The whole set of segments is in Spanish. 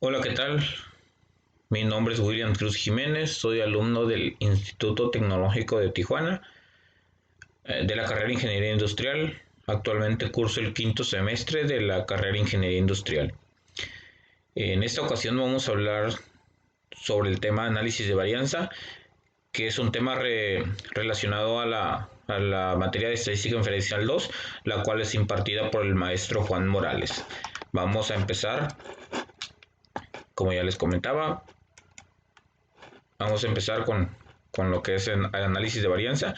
Hola, ¿qué tal? Mi nombre es William Cruz Jiménez, soy alumno del Instituto Tecnológico de Tijuana, de la carrera de Ingeniería Industrial. Actualmente curso el quinto semestre de la carrera de Ingeniería Industrial. En esta ocasión vamos a hablar sobre el tema análisis de varianza, que es un tema relacionado a la materia de Estadística Inferencial 2, la cual es impartida por el maestro Juan Morales. Vamos a empezar, como ya les comentaba, Vamos a empezar con lo que es el análisis de varianza.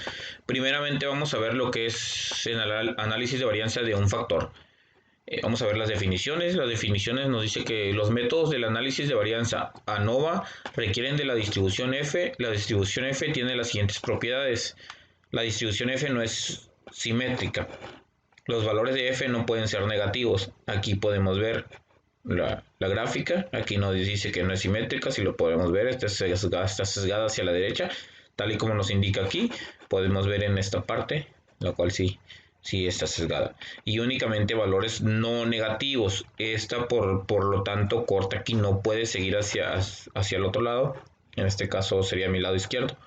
Primeramente vamos a ver lo que es el análisis de varianza de un factor. Vamos a ver las definiciones. Las definiciones nos dice que los métodos del análisis de varianza ANOVA requieren de la distribución F. La distribución F tiene las siguientes propiedades. La distribución F no es simétrica. Los valores de F no pueden ser negativos. Aquí podemos ver la gráfica. Aquí nos dice que no es simétrica. Si lo podemos ver, está sesgada hacia la derecha, tal y como nos indica aquí. Podemos ver en esta parte, la cual sí está sesgada. Y únicamente valores no negativos. Esta, por lo tanto, corta aquí, no puede seguir hacia el otro lado. En este caso sería mi lado izquierdo.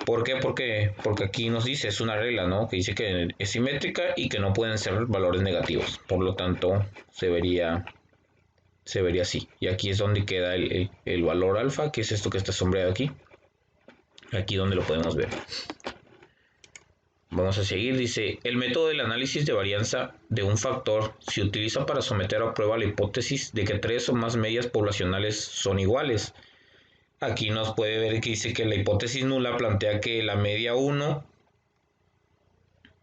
¿Por qué? Porque aquí nos dice, es una regla, ¿no? Que dice que es simétrica y que no pueden ser valores negativos. Por lo tanto, se vería así. Y aquí es donde queda el valor alfa, que es esto que está sombreado aquí. Aquí donde lo podemos ver. Vamos a seguir, dice, el método del análisis de varianza de un factor se utiliza para someter a prueba la hipótesis de que tres o más medias poblacionales son iguales. Aquí nos puede ver que dice que la hipótesis nula plantea que la media 1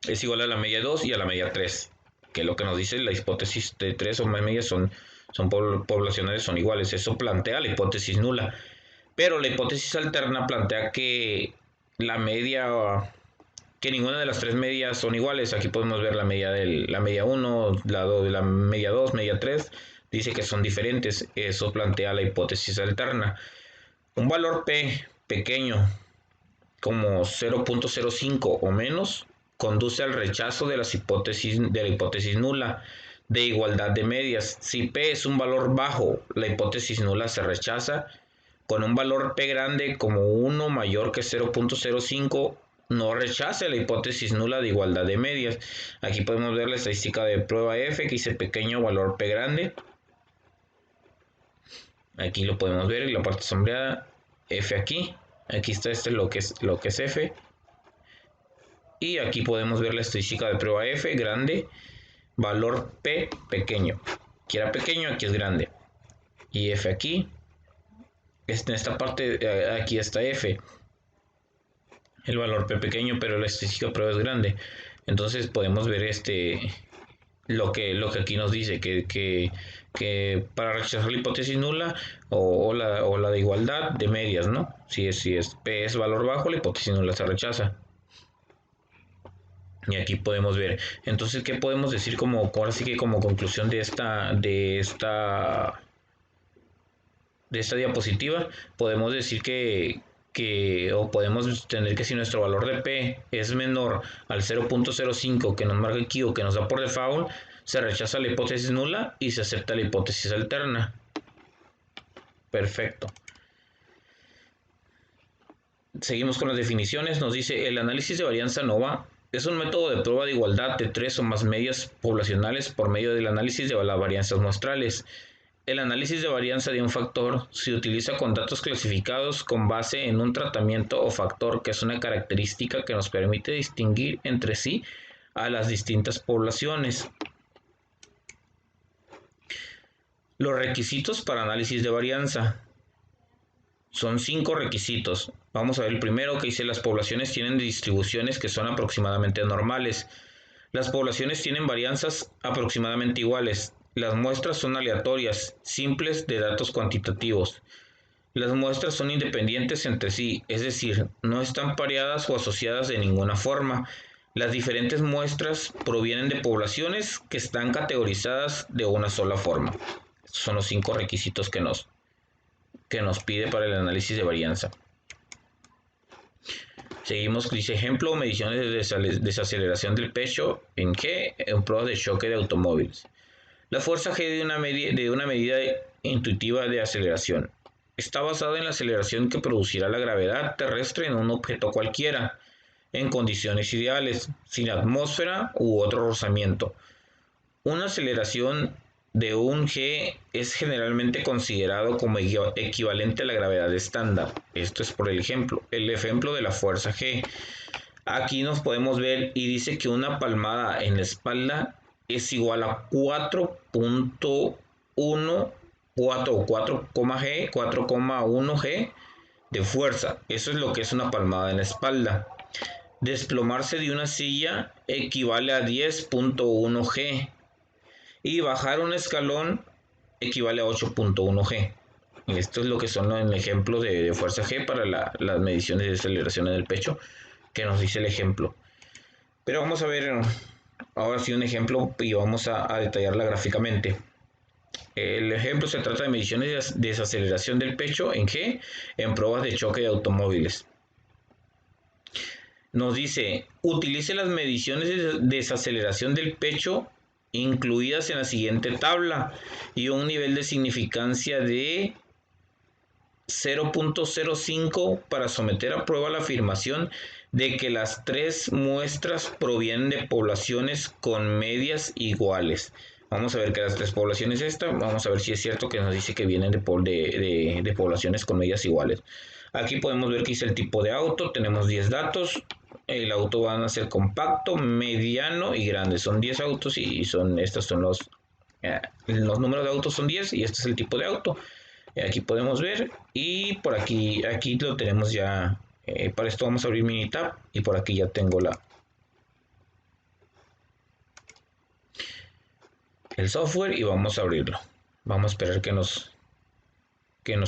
es igual a la media 2 y a la media 3, que es lo que nos dice la hipótesis de 3 o más medias son poblacionales, son iguales. Eso plantea la hipótesis nula. Pero la hipótesis alterna plantea que la media, que ninguna de las tres medias son iguales. Aquí podemos ver la media 1, la media 2, media 3. Dice que son diferentes. Eso plantea la hipótesis alterna. Un valor P pequeño como 0.05 o menos conduce al rechazo de la hipótesis nula de igualdad de medias. Si P es un valor bajo, la hipótesis nula se rechaza. Con un valor P grande como 1 mayor que 0.05 no rechaza la hipótesis nula de igualdad de medias. Aquí podemos ver la estadística de prueba F que dice pequeño valor P grande. Aquí lo podemos ver en la parte sombreada. F aquí. Aquí está lo que es F. Y aquí podemos ver la estadística de prueba F grande, valor P pequeño. Aquí era pequeño, aquí es grande. Y F aquí. En esta parte, aquí está F. El valor P pequeño, pero la estadística de prueba es grande. Entonces podemos ver lo que aquí nos dice, que para rechazar la hipótesis nula o la de igualdad de medias, ¿no? Si es P es valor bajo, la hipótesis nula se rechaza. Y aquí podemos ver. Entonces, ¿qué podemos decir ahora sí que como conclusión de esta diapositiva? Podemos decir o podemos tener que si nuestro valor de P es menor al 0.05 que nos marca aquí o que nos da por default, se rechaza la hipótesis nula y se acepta la hipótesis alterna. Perfecto. Seguimos con las definiciones. Nos dice, el análisis de varianza ANOVA es un método de prueba de igualdad de tres o más medias poblacionales por medio del análisis de las varianzas muestrales. El análisis de varianza de un factor se utiliza con datos clasificados con base en un tratamiento o factor que es una característica que nos permite distinguir entre sí a las distintas poblaciones. Los requisitos para análisis de varianza. Son 5 requisitos. Vamos a ver el primero que dice las poblaciones tienen distribuciones que son aproximadamente normales. Las poblaciones tienen varianzas aproximadamente iguales. Las muestras son aleatorias, simples de datos cuantitativos. Las muestras son independientes entre sí, es decir, no están pareadas o asociadas de ninguna forma. Las diferentes muestras provienen de poblaciones que están categorizadas de una sola forma. Estos son los 5 requisitos que nos pide para el análisis de varianza. Seguimos, dice ejemplo, mediciones de desaceleración del pecho en pruebas de choque de automóviles. La fuerza G de una medida intuitiva de aceleración está basada en la aceleración que producirá la gravedad terrestre en un objeto cualquiera, en condiciones ideales, sin atmósfera u otro rozamiento. Una aceleración de un G es generalmente considerado como equivalente a la gravedad estándar. Esto es por el ejemplo de la fuerza G. Aquí nos podemos ver y dice que una palmada en la espalda es igual a 4.1 4,1 G de fuerza. Eso es lo que es una palmada en la espalda. Desplomarse de una silla equivale a 10.1 G. Y bajar un escalón equivale a 8.1 G. Esto es lo que son en ejemplos de fuerza G para las mediciones de aceleración en el pecho que nos dice el ejemplo. Pero vamos a ver ahora sí un ejemplo y vamos a detallarla gráficamente. El ejemplo se trata de mediciones de desaceleración del pecho en G en pruebas de choque de automóviles. Nos dice, utilice las mediciones de desaceleración del pecho incluidas en la siguiente tabla y un nivel de significancia de 0.05 para someter a prueba la afirmación de que las tres muestras provienen de poblaciones con medias iguales. Vamos a ver que las tres poblaciones vamos a ver si es cierto que nos dice que vienen de poblaciones con medias iguales. Aquí podemos ver que dice el tipo de auto, tenemos 10 datos. El auto va a ser compacto, mediano y grande. Son 10 autos y estos son los números de autos son 10 y este es el tipo de auto. Aquí podemos ver y por aquí lo tenemos ya. Para esto vamos a abrir Minitab y por aquí ya tengo el software y vamos a abrirlo. Vamos a esperar que nos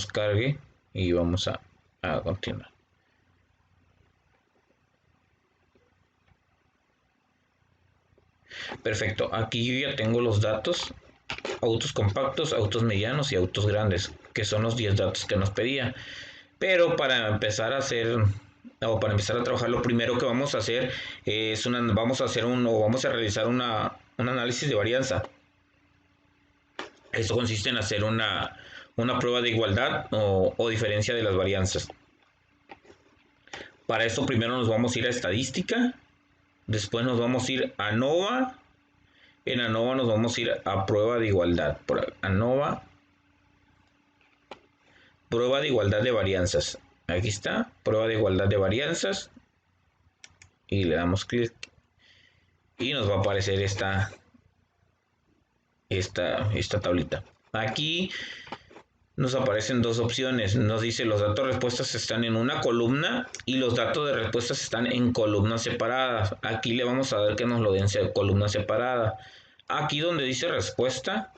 cargue y vamos a continuar. Perfecto, aquí yo ya tengo los datos, autos compactos, autos medianos y autos grandes, que son los 10 datos que nos pedía. Pero para empezar a trabajar, lo primero que vamos a hacer es vamos a realizar un análisis de varianza. Esto consiste en hacer una prueba de igualdad o diferencia de las varianzas. Para esto primero nos vamos a ir a estadística, después nos vamos a ir a ANOVA. En ANOVA nos vamos a ir a prueba de igualdad. Por ANOVA, prueba de igualdad de varianzas. Aquí está, prueba de igualdad de varianzas. Y le damos clic. Y nos va a aparecer esta tablita. Aquí nos aparecen dos opciones. Nos dice los datos de respuestas están en una columna y los datos de respuestas están en columnas separadas. Aquí le vamos a dar que nos lo den en columna separada. Aquí donde dice respuesta,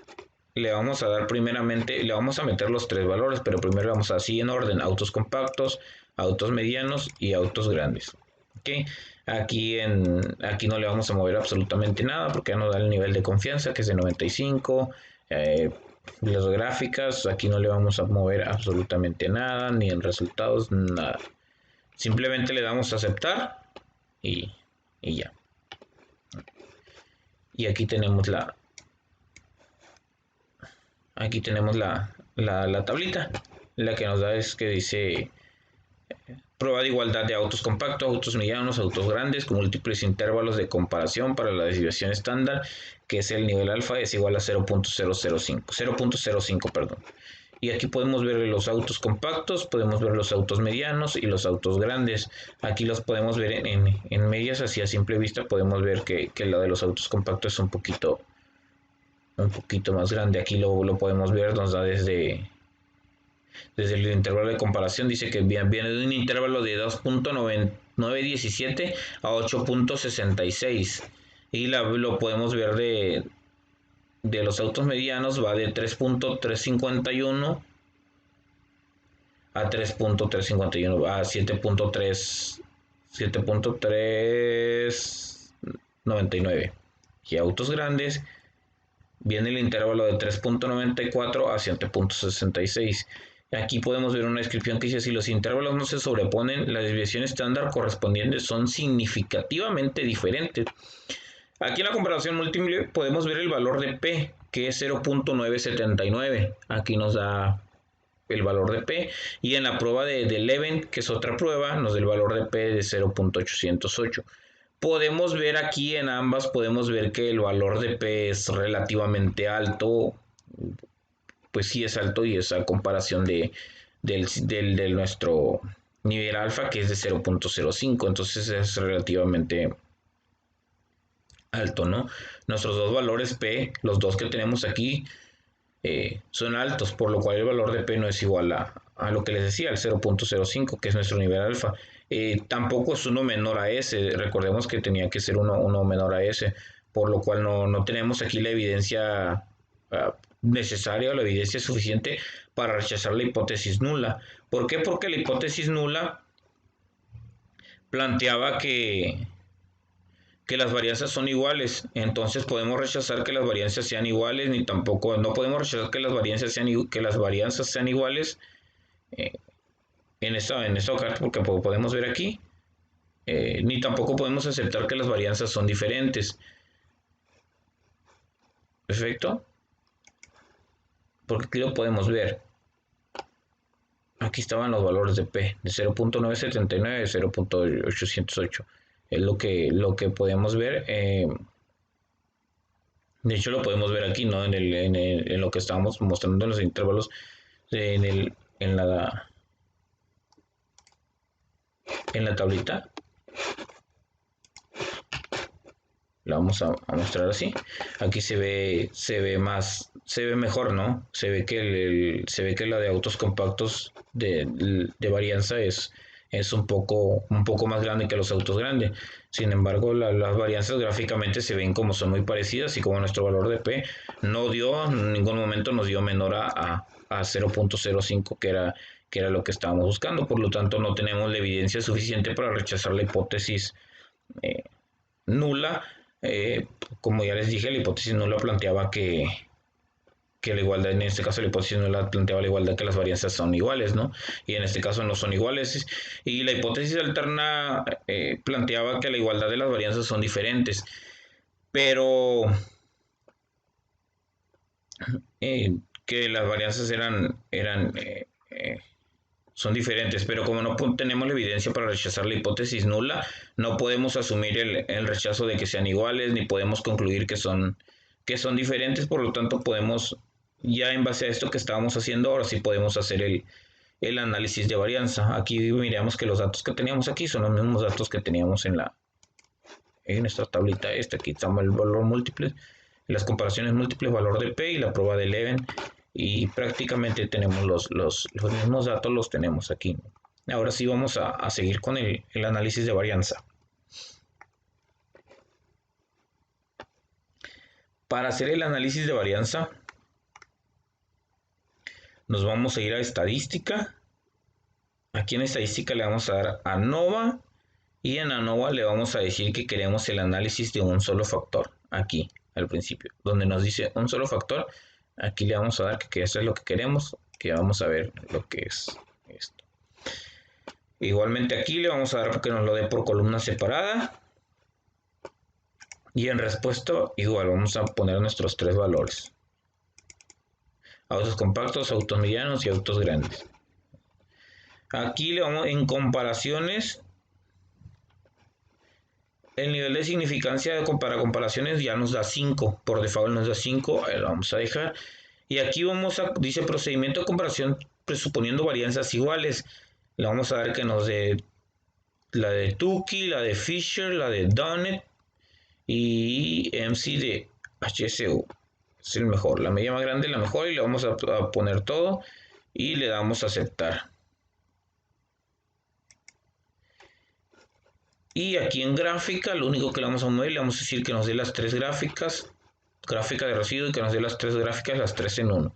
le vamos a dar primeramente, le vamos a meter los tres valores, pero primero vamos así en orden: autos compactos, autos medianos y autos grandes. ¿Okay? Aquí no le vamos a mover absolutamente nada porque ya nos da el nivel de confianza que es de 95. Las gráficas, aquí no le vamos a mover absolutamente nada, ni en resultados, nada. Simplemente le damos a aceptar y ya. Y aquí tenemos la tablita. La que nos da es que dice prueba de igualdad de autos compactos, autos medianos, autos grandes con múltiples intervalos de comparación para la desviación estándar, que es el nivel alfa, es igual a 0.05, perdón. Y aquí podemos ver los autos compactos, podemos ver los autos medianos y los autos grandes. Aquí los podemos ver en medias, así a simple vista podemos ver que la de los autos compactos es un poquito más grande. Aquí lo podemos ver, nos da desde el intervalo de comparación, dice que viene de un intervalo de 2.917 a 8.66 y lo podemos ver de los autos medianos, va de 3.351 a 3.351 a 7.399 y autos grandes viene el intervalo de 3.94 a 7.66. Aquí podemos ver una descripción que dice: si los intervalos no se sobreponen, la desviación estándar correspondiente son significativamente diferentes. Aquí en la comparación múltiple podemos ver el valor de P, que es 0.979. Aquí nos da el valor de P, y en la prueba del event, que es otra prueba, nos da el valor de P de 0.808. Podemos ver aquí en ambas, podemos ver que el valor de P es relativamente alto, pues sí es alto, y es a comparación de nuestro nivel alfa, que es de 0.05, entonces es relativamente alto, ¿no? Nuestros dos valores P, los dos que tenemos aquí, son altos, por lo cual el valor de P no es igual a lo que les decía, el 0.05, que es nuestro nivel alfa. Tampoco es uno menor a S, recordemos que tenía que ser uno menor a S, por lo cual no tenemos aquí la evidencia necesaria o la evidencia suficiente para rechazar la hipótesis nula. ¿Por qué? Porque la hipótesis nula planteaba que las varianzas son iguales, entonces podemos rechazar que las varianzas sean iguales, ni tampoco no podemos rechazar que las varianzas sean iguales eh, en esta carta, porque podemos ver aquí, ni tampoco podemos aceptar que las varianzas son diferentes. Perfecto, porque aquí lo podemos ver. Aquí estaban los valores de P, de 0.979 y 0.808. Es lo que podemos ver. De hecho, lo podemos ver aquí, ¿no? En lo que estábamos mostrando en los intervalos, en, el, en, la, en la tablita. La vamos a mostrar así. Aquí se ve mejor, ¿no? Se ve que la de autos compactos de varianza es un poco más grande que los autos grandes. Sin embargo, las varianzas gráficamente se ven como son muy parecidas, y como nuestro valor de P en ningún momento nos dio menor a 0.05, que era lo que estábamos buscando. Por lo tanto, no tenemos la evidencia suficiente para rechazar la hipótesis nula. Como ya les dije, la hipótesis nula planteaba que la igualdad, en este caso la hipótesis nula planteaba la igualdad, que las varianzas son iguales, ¿no? Y en este caso no son iguales. Y la hipótesis alterna planteaba que la igualdad de las varianzas son diferentes. Pero que las varianzas son diferentes, pero como no tenemos la evidencia para rechazar la hipótesis nula, no podemos asumir el rechazo de que sean iguales, ni podemos concluir que son diferentes. Por lo tanto, podemos, ya en base a esto que estábamos haciendo, ahora sí podemos hacer el análisis de varianza. Aquí miramos que los datos que teníamos aquí son los mismos datos que teníamos en esta tablita. Aquí estamos el valor múltiple, las comparaciones múltiples, valor de P y la prueba de Leven. Y prácticamente tenemos los mismos datos, los tenemos aquí. Ahora sí vamos a seguir con el análisis de varianza. Para hacer el análisis de varianza, nos vamos a ir a estadística. Aquí en estadística le vamos a dar ANOVA, y en ANOVA le vamos a decir que queremos el análisis de un solo factor. Aquí, al principio, donde nos dice un solo factor, aquí le vamos a dar que eso es lo que queremos, que vamos a ver lo que es esto. Igualmente aquí le vamos a dar que nos lo dé por columna separada. Y en respuesta igual vamos a poner nuestros tres valores: autos compactos, autos medianos y autos grandes. Aquí le vamos en comparaciones. El nivel de significancia para comparaciones ya nos da 5. Por default nos da 5. Lo vamos a dejar. Y aquí dice procedimiento de comparación presuponiendo varianzas iguales. Le vamos a dar que nos dé la de Tukey, la de Fisher, la de Dunnett y MC de HSU. Es el mejor, la medida más grande, la mejor, y le vamos a poner todo y le damos a aceptar. Y aquí en gráfica, lo único que le vamos a mover, le vamos a decir que nos dé las tres gráficas, gráfica de residuo, y que nos dé las tres gráficas, las tres en uno.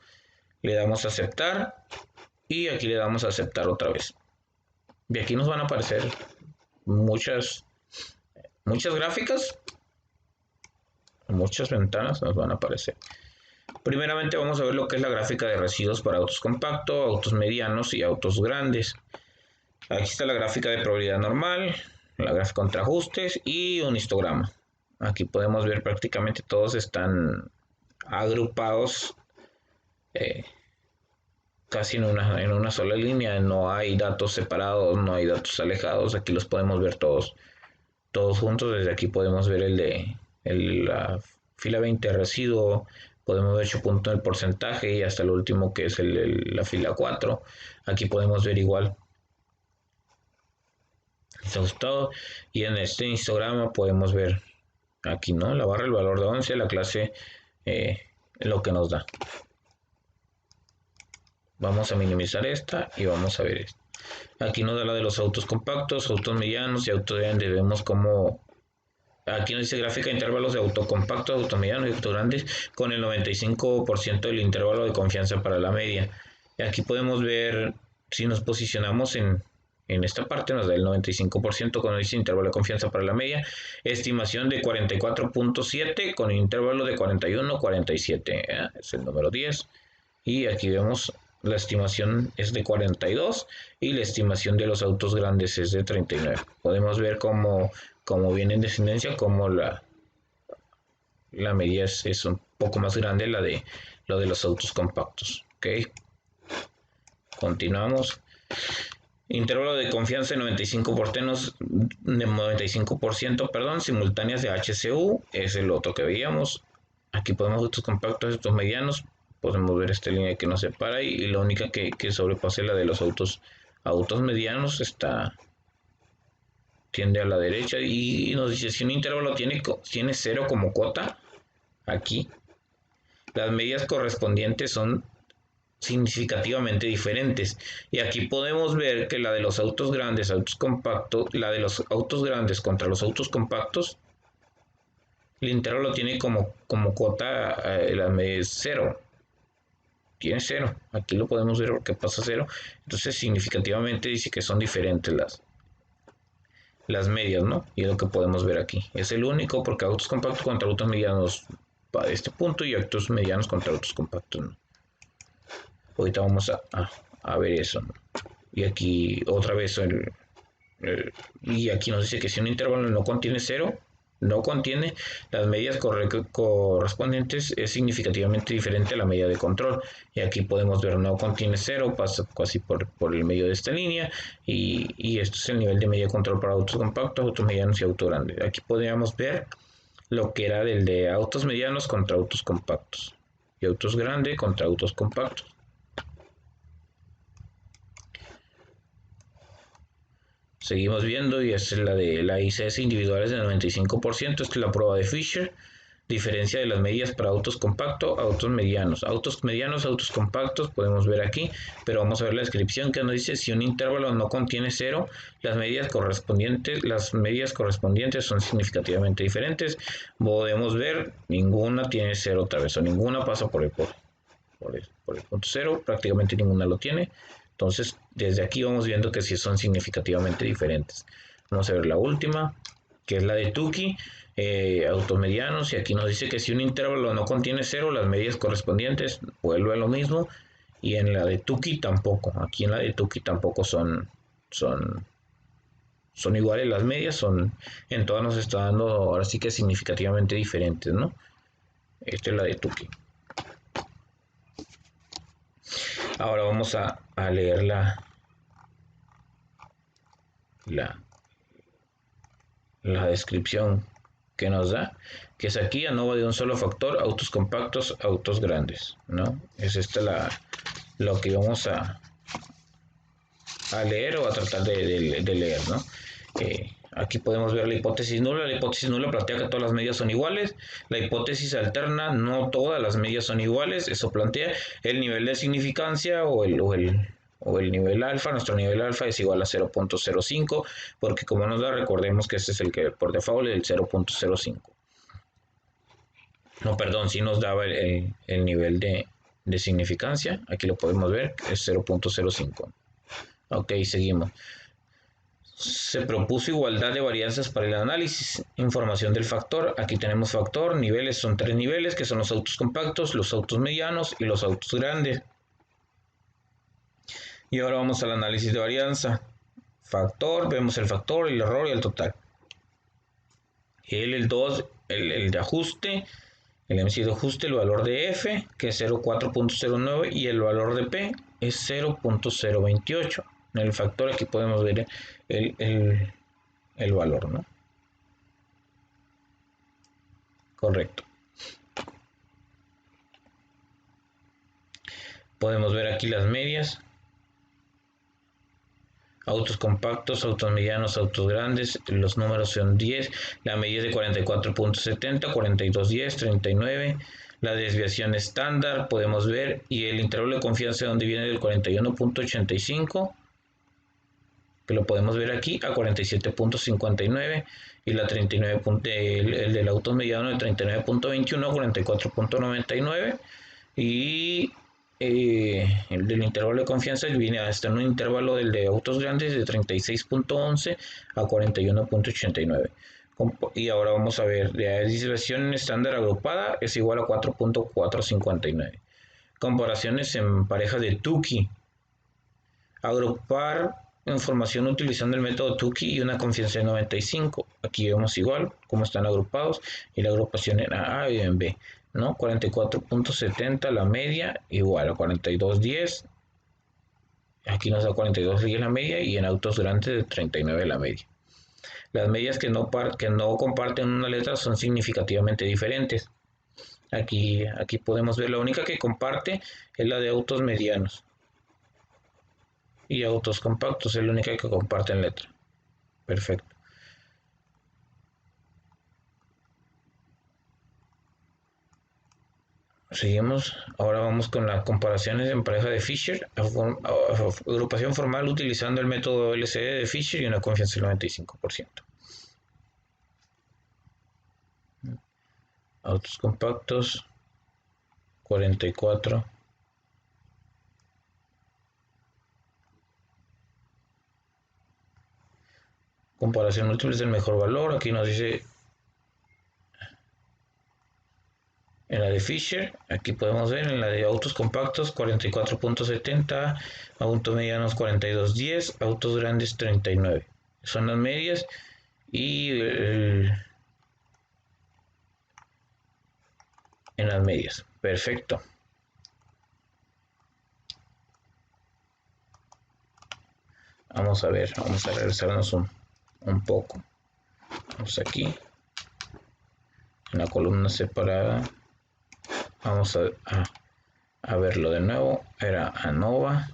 Le damos a aceptar y aquí le damos a aceptar otra vez. Y aquí nos van a aparecer muchas gráficas, muchas ventanas nos van a aparecer. Primeramente vamos a ver lo que es la gráfica de residuos para autos compactos, autos medianos y autos grandes. Aquí está la gráfica de probabilidad normal, la gráfica contra ajustes y un histograma. Aquí podemos ver prácticamente todos están agrupados casi en una sola línea. No hay datos separados, no hay datos alejados. Aquí los podemos ver todos juntos. Desde aquí podemos ver la fila 20 residuo, podemos ver su punto del porcentaje y hasta el último que es la fila 4. Aquí podemos ver igual. Eso es todo. Y en este histograma podemos ver aquí, ¿no? La barra, el valor de 11, la clase, lo que nos da. Vamos a minimizar esta y vamos a ver esto. Aquí nos da la de los autos compactos, autos medianos y autos grandes. Vemos como aquí nos dice gráfica de intervalos de auto compacto, auto mediano y auto grandes con el 95% del intervalo de confianza para la media. Y aquí podemos ver si nos posicionamos en esta parte, nos da el 95% con ese intervalo de confianza para la media. Estimación de 44.7 con el intervalo de 41-47. Es el número 10. Y aquí vemos la estimación es de 42 y la estimación de los autos grandes es de 39. Podemos ver cómo viene en descendencia, como la medida es un poco más grande lo de los autos compactos. Ok, continuamos. Intervalo de confianza de 95%, perdón, simultáneas de HCU, es el otro que veíamos. Aquí podemos ver autos compactos, estos medianos, podemos ver esta línea que nos separa y la única que sobrepasa la de los autos medianos tiende a la derecha y nos dice si un intervalo tiene 0 como cota, aquí las medidas correspondientes son significativamente diferentes. Y aquí podemos ver que la de los autos grandes, autos compactos, la de los autos grandes contra los autos compactos, el intervalo tiene como cota la media es 0. Tiene 0. Aquí lo podemos ver porque pasa 0. Entonces significativamente dice que son diferentes las medias, ¿no? Y es lo que podemos ver aquí. Es el único porque autos compactos contra autos medianos para este punto y autos medianos contra autos compactos, ¿no? Ahorita vamos a ver eso, ¿no? Y aquí otra vez y aquí nos dice que si un intervalo no contiene 0, no contiene las medidas correspondientes, es significativamente diferente a la medida de control. Y aquí podemos ver no contiene 0, pasa casi por el medio de esta línea. Y esto es el nivel de medida de control para autos compactos, autos medianos y autos grandes. Aquí podríamos ver lo que era del de autos medianos contra autos compactos y autos grandes contra autos compactos. Seguimos viendo y esta es la de la ICS individuales del 95%. Esta es la prueba de Fisher. Diferencia de las medidas para autos compactos, autos medianos, autos compactos, podemos ver aquí, pero vamos a ver la descripción que nos dice si un intervalo no contiene 0, las medidas correspondientes son significativamente diferentes. Podemos ver, ninguna tiene 0 otra vez, o ninguna pasa por el punto 0, prácticamente ninguna lo tiene. Entonces, desde aquí vamos viendo que sí son significativamente diferentes. Vamos a ver la última, que es la de Tukey, autos medianos, y aquí nos dice que si un intervalo no contiene 0, las medidas correspondientes vuelve a lo mismo, y en la de Tukey tampoco. Aquí en la de Tukey tampoco son iguales las medias, en todas nos está dando ahora sí que significativamente diferentes, ¿no? Esta es la de Tukey. Ahora vamos a leer la descripción que nos da, que es aquí ANOVA de un solo factor, autos compactos, autos grandes, ¿no? Es esta lo que vamos a leer o a tratar de leer, ¿no? Aquí podemos ver la hipótesis nula. La hipótesis nula plantea que todas las medidas son iguales. La hipótesis alterna, no todas las medidas son iguales. Eso plantea el nivel de significancia o el nivel alfa. Nuestro nivel alfa es igual a 0.05, porque como nos da, recordemos que este es el que por default es el 0.05. No, perdón, sí nos daba el nivel de significancia. Aquí lo podemos ver, es 0.05. Ok, seguimos. Se propuso igualdad de varianzas para el análisis. Información del factor. Aquí tenemos factor. Niveles son 3 niveles, que son los autos compactos, los autos medianos y los autos grandes. Y ahora vamos al análisis de varianza. Factor, vemos el factor, el error y el total. El 2, el de ajuste, El MCI de ajuste, el valor de F, que es 0,4.09, y el valor de P es 0.028. En el factor aquí podemos ver el valor, ¿no? Correcto. Podemos ver aquí las medias. Autos compactos, autos medianos, autos grandes, los números son 10, la medida es de 44.70, 42.10, 39, la desviación estándar, podemos ver, y el intervalo de confianza donde viene del 41.85, que lo podemos ver aquí, a 47.59, y la 39, el del auto mediano de 39.21 a 44.99, y el del intervalo de confianza viene hasta un intervalo del de autos grandes de 36.11 a 41.89. Y ahora vamos a ver, la desviación estándar agrupada es igual a 4.459. Comparaciones en parejas de Tukey. Agrupar información utilizando el método Tukey y una confianza de 95. Aquí vemos igual cómo están agrupados y la agrupación en A y en B, ¿no? 44.70 la media igual a 42.10. Aquí nos da 42.10 la media y en autos grandes de 39 la media. Las medias que no comparten una letra son significativamente diferentes. Aquí podemos ver, la única que comparte es la de autos medianos. Y autos compactos es la única que comparten letra. Perfecto. Seguimos. Ahora vamos con las comparaciones en pareja de Fisher. Agrupación formal utilizando el método LCD de Fisher y una confianza del 95%. Autos compactos 44. Comparación múltiples del mejor valor. Aquí nos dice en la de Fisher, aquí podemos ver en la de autos compactos 44.70, autos medianos 42.10, autos grandes 39. Son las medias y en las medias. Perfecto. Vamos a ver, vamos a regresarnos un poco. Vamos aquí en la columna separada. Vamos a verlo de nuevo. Era ANOVA.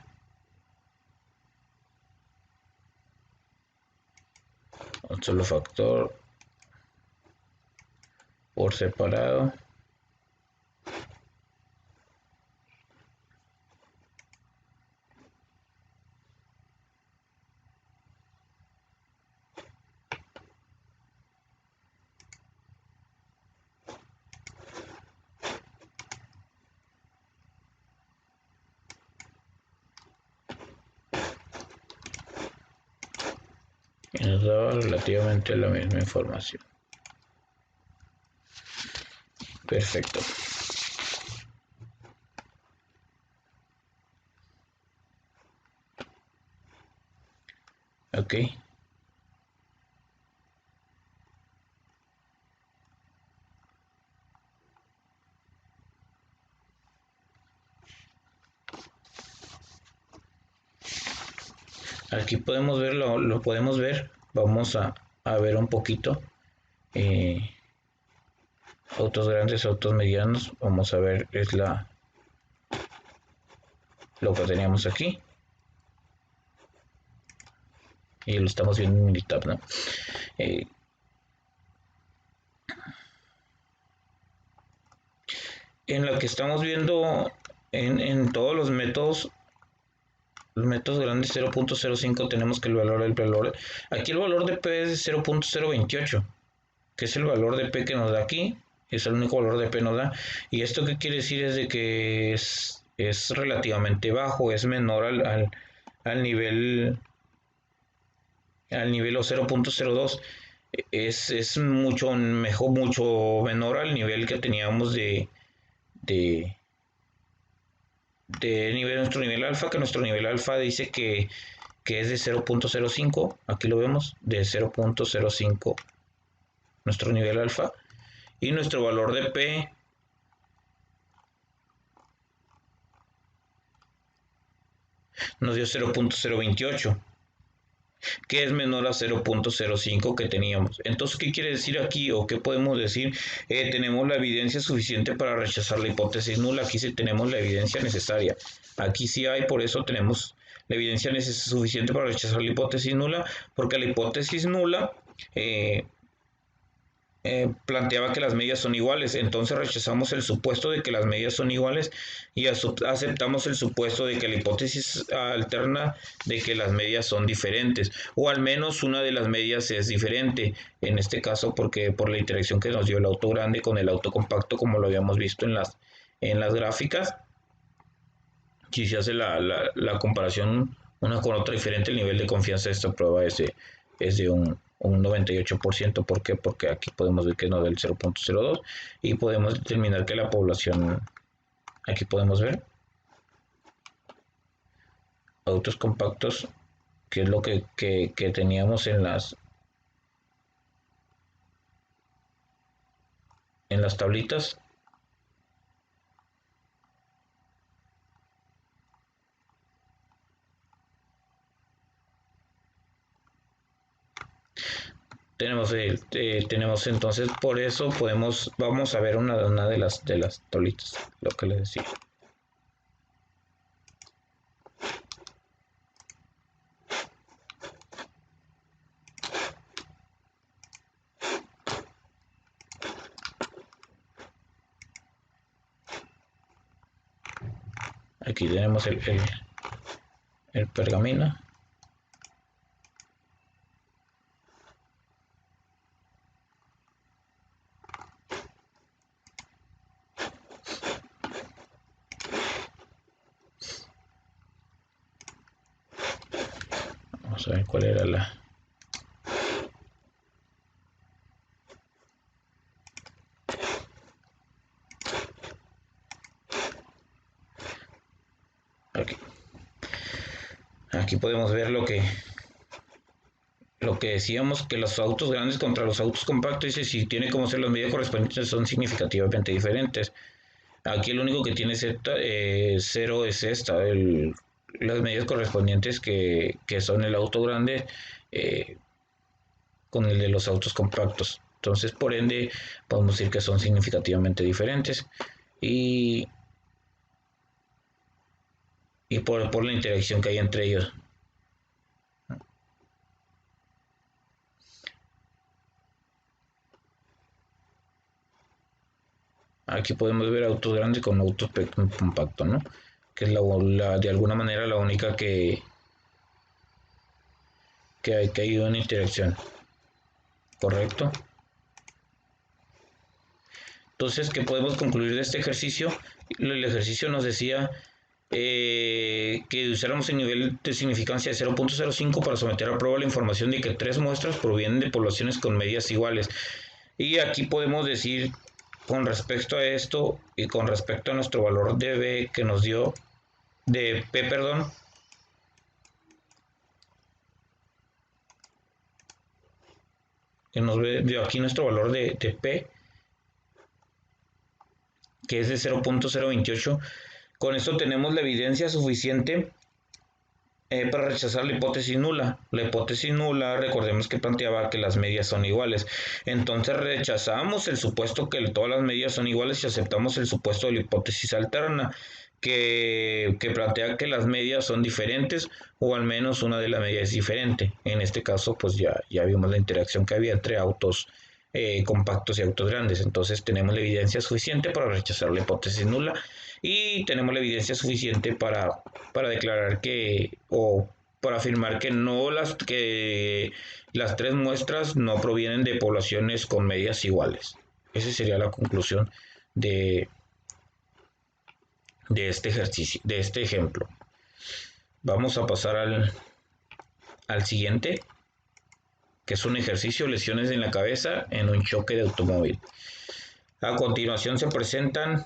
Un solo factor por separado. Y nos daba relativamente la misma información. Perfecto. Ok. Aquí podemos verlo, lo podemos ver. Vamos a ver un poquito. Autos grandes, autos medianos. Vamos a ver, es lo que teníamos aquí. Y lo estamos viendo en Minitab, ¿no? En la que estamos viendo en todos los métodos grandes 0.05 tenemos que el valor, aquí el valor de P es de 0.028, que es el valor de P que nos da aquí, es el único valor de P nos da, y esto qué quiere decir es de que es relativamente bajo, es menor al nivel o 0.02, es mucho mejor, mucho menor al nivel que teníamos de nuestro nivel alfa, que nuestro nivel alfa dice que es de 0.05, aquí lo vemos, de 0.05 nuestro nivel alfa, y nuestro valor de P nos dio 0.028, que es menor a 0.05 que teníamos. Entonces, ¿qué quiere decir aquí o qué podemos decir? Tenemos la evidencia suficiente para rechazar la hipótesis nula. Aquí sí tenemos la evidencia necesaria. Aquí sí hay, por eso tenemos la evidencia suficiente para rechazar la hipótesis nula, porque la hipótesis nula planteaba que las medias son iguales, entonces rechazamos el supuesto de que las medias son iguales y aceptamos el supuesto de que la hipótesis alterna de que las medias son diferentes, o al menos una de las medias es diferente, en este caso porque por la interacción que nos dio el auto grande con el auto compacto, como lo habíamos visto en las gráficas. Si se hace la comparación una con otra diferente, el nivel de confianza de esta prueba es de un 98%. ¿Por qué? Porque aquí podemos ver que no del 0.02 y podemos determinar que la población, aquí podemos ver autos compactos, que es lo que teníamos en las tablitas. Tenemos entonces, por eso vamos a ver una de las tablitas, lo que les decía. Aquí tenemos el pergamino. Vamos a ver cuál era la... Aquí podemos ver lo que decíamos, que los autos grandes contra los autos compactos, dice, si tiene como ser las medidas correspondientes son significativamente diferentes. Aquí el único que tiene cero es las medidas correspondientes que son el auto grande con el de los autos compactos. Entonces, por ende, podemos decir que son significativamente diferentes y, por la interacción que hay entre ellos. Aquí podemos ver autos grandes con autos compactos, ¿no? Que es de alguna manera la única que hay una interacción. ¿Correcto? Entonces, ¿qué podemos concluir de este ejercicio? El ejercicio nos decía que usáramos el nivel de significancia de 0.05 para someter a prueba la información de que 3 muestras provienen de poblaciones con medias iguales. Y aquí podemos decir, con respecto a esto y con respecto a nuestro valor de B que nos dio, de P, perdón, que nos dio aquí nuestro valor de P, que es de 0.028. Con esto tenemos la evidencia suficiente para rechazar la hipótesis nula. La hipótesis nula, recordemos que planteaba que las medias son iguales. Entonces rechazamos el supuesto que todas las medias son iguales y aceptamos el supuesto de la hipótesis alterna, que plantea que las medias son diferentes o al menos una de las medias es diferente. En este caso, pues ya vimos la interacción que había entre autos compactos y autos grandes. Entonces tenemos la evidencia suficiente para rechazar la hipótesis nula y tenemos la evidencia suficiente para declarar o para afirmar que las 3 muestras no provienen de poblaciones con medias iguales. Esa sería la conclusión de este ejercicio, de este ejemplo. Vamos a pasar al siguiente, que es un ejercicio, lesiones en la cabeza en un choque de automóvil. A continuación se presentan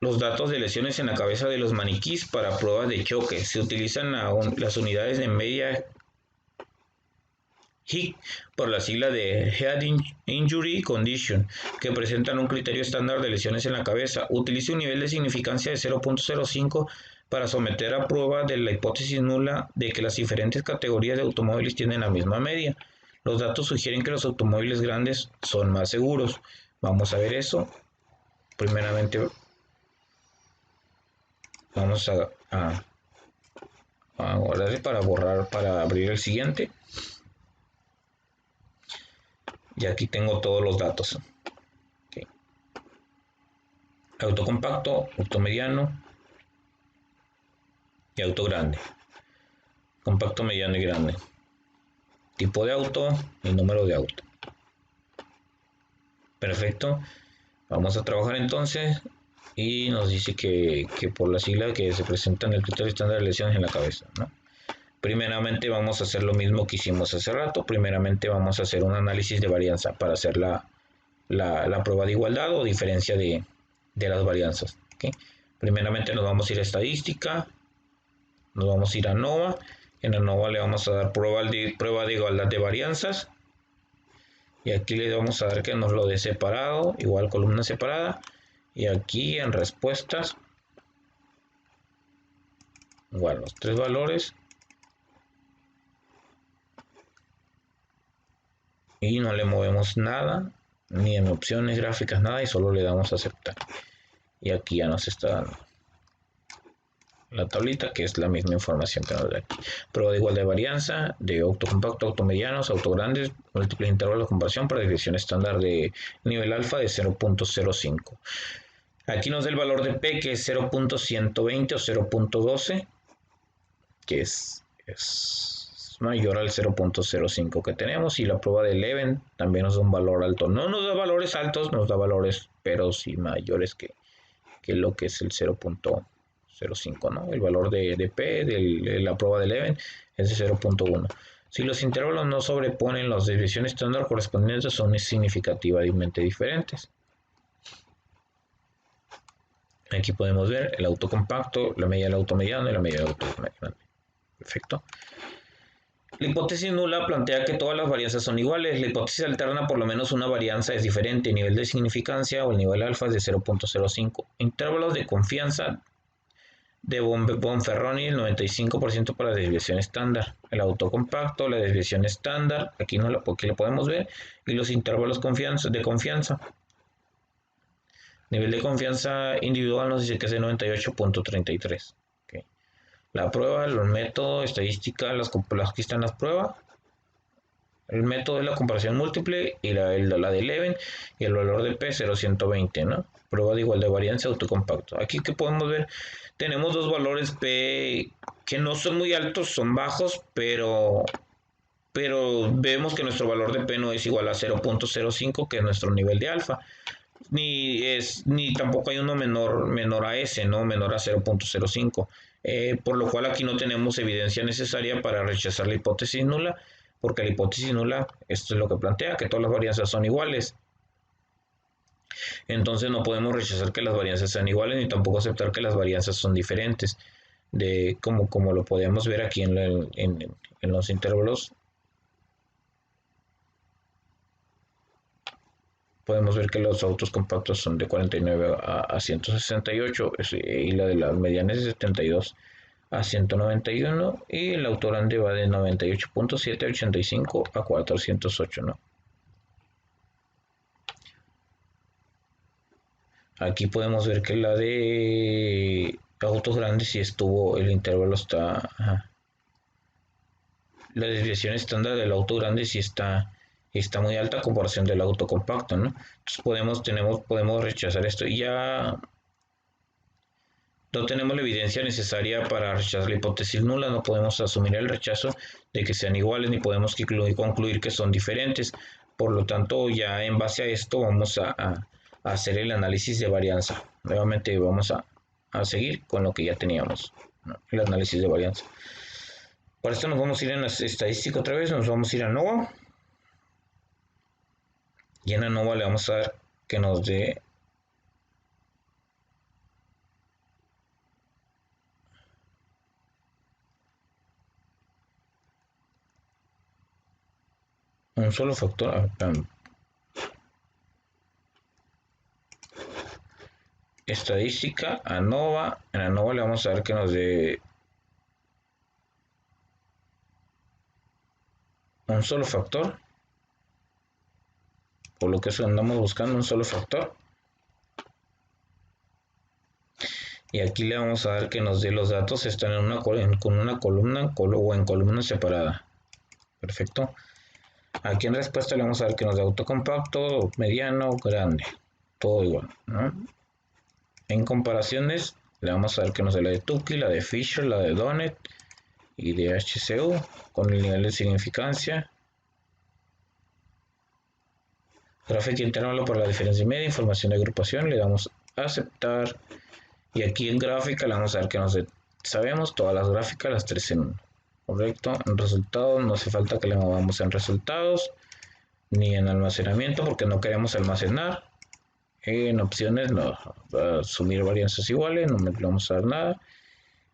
los datos de lesiones en la cabeza de los maniquís para pruebas de choque. Se utilizan las unidades de media HIC por la sigla de Head Injury Condition, que presentan un criterio estándar de lesiones en la cabeza. Utilice un nivel de significancia de 0.05 para someter a prueba de la hipótesis nula de que las diferentes categorías de automóviles tienen la misma media. Los datos sugieren que los automóviles grandes son más seguros. Vamos a ver eso. Primeramente vamos a guardar para borrar, para abrir el siguiente. Y aquí tengo todos los datos. Okay. Auto compacto, auto mediano y auto grande. Compacto, mediano y grande. Tipo de auto y número de auto. Perfecto. Vamos a trabajar entonces. Y nos dice que por la sigla que se presenta en el criterio estándar de lesiones en la cabeza, ¿no? Primeramente vamos a hacer lo mismo que hicimos hace rato. Primeramente vamos a hacer un análisis de varianza para hacer la prueba de igualdad o diferencia de las varianzas. ¿Okay? Primeramente nos vamos a ir a estadística. Nos vamos a ir a ANOVA. En ANOVA le vamos a dar prueba de igualdad de varianzas. Y aquí le vamos a dar que nos lo dé separado, igual columna separada. Y aquí en respuestas, igual los tres valores. Y no le movemos nada, ni en opciones gráficas, nada, y solo le damos a aceptar. Y aquí ya nos está dando la tablita, que es la misma información que nos da aquí. Prueba de igualdad de varianza, de auto compacto, auto medianos, auto grandes, múltiples intervalos de comparación para desviación estándar de nivel alfa de 0.05. Aquí nos da el valor de P, que es 0.120 o 0.12, que es mayor al 0.05 que tenemos, y la prueba de Leven también nos da un valor alto. No nos da valores altos, nos da valores, pero sí mayores que lo que es el 0.05, ¿no? El valor de P de la prueba de Leven es de 0.1. Si los intervalos no sobreponen, las desviaciones estándar correspondientes son significativamente diferentes. Aquí podemos ver el auto compacto, la media del auto mediano y la media del auto grande. Perfecto. La hipótesis nula plantea que todas las varianzas son iguales. La hipótesis alterna, por lo menos una varianza es diferente. El nivel de significancia o el nivel alfa es de 0.05. Intervalos de confianza de Bonferroni, el 95% para la desviación estándar. El auto compacto, la desviación estándar, aquí lo podemos ver, y los intervalos de confianza. Nivel de confianza individual nos dice que es de 98.33. Okay. La prueba, el método, estadística, aquí están las pruebas. El método es la comparación múltiple y la de Leven y el valor de P 0.120, ¿no? Prueba de igualdad de varianza autocompacto. Aquí que podemos ver, tenemos dos valores P que no son muy altos, son bajos, pero vemos que nuestro valor de P no es igual a 0.05, que es nuestro nivel de alfa. Ni tampoco hay uno menor a ese, ¿no? Menor a 0.05. Por lo cual aquí no tenemos evidencia necesaria para rechazar la hipótesis nula, porque la hipótesis nula, esto es lo que plantea, que todas las varianzas son iguales. Entonces no podemos rechazar que las varianzas sean iguales, ni tampoco aceptar que las varianzas son diferentes, como lo podemos ver aquí en los intervalos. Podemos ver que los autos compactos son de 49 a 168 y la de las medianas de 72 a 191 y el auto grande va de 98.7 a 85 a 408, ¿no? Aquí podemos ver que la de autos grandes si estuvo, el intervalo está, la desviación estándar del auto grande si está muy alta a comparación del auto compacto, ¿no? Entonces podemos rechazar esto y ya no tenemos la evidencia necesaria para rechazar la hipótesis nula, no podemos asumir el rechazo de que sean iguales ni podemos concluir que son diferentes. Por lo tanto, ya en base a esto vamos a hacer el análisis de varianza. Nuevamente vamos a seguir con lo que ya teníamos, ¿no? El análisis de varianza. Para esto nos vamos a ir en la estadística otra vez, nos vamos a ir a ANOVA. Y en ANOVA le vamos a dar que nos dé un solo factor. estadística, ANOVA. En ANOVA le vamos a dar que nos dé un solo factor, por lo que andamos buscando un solo factor. Y aquí le vamos a dar que nos dé los datos, están en con una columna o en columna separada. Perfecto. Aquí en respuesta le vamos a dar que nos dé autocompacto, mediano, grande. Todo igual, ¿no? En comparaciones le vamos a dar que nos dé la de Tukey, la de Fisher, la de Donet y de HCU con el nivel de significancia. Gráfica intervalo para la diferencia media, información de agrupación, le damos a aceptar. Y aquí en gráfica le vamos a dar que nos sabemos todas las gráficas, las 3 en 1. Correcto. En resultados no hace falta que le movamos en resultados ni en almacenamiento porque no queremos almacenar. En opciones no va a asumir varianzas iguales, no le vamos a dar nada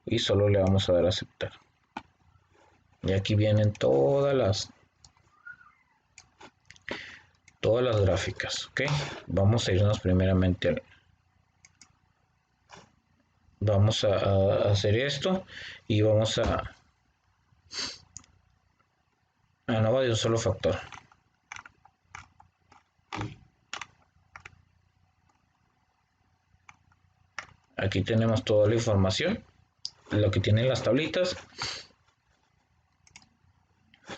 y solo le vamos a dar a aceptar. Y aquí vienen todas las gráficas, ¿ok? Vamos a irnos primeramente vamos a hacer esto y vamos a ANOVA de un solo factor. Aquí tenemos toda la información, lo que tienen las tablitas,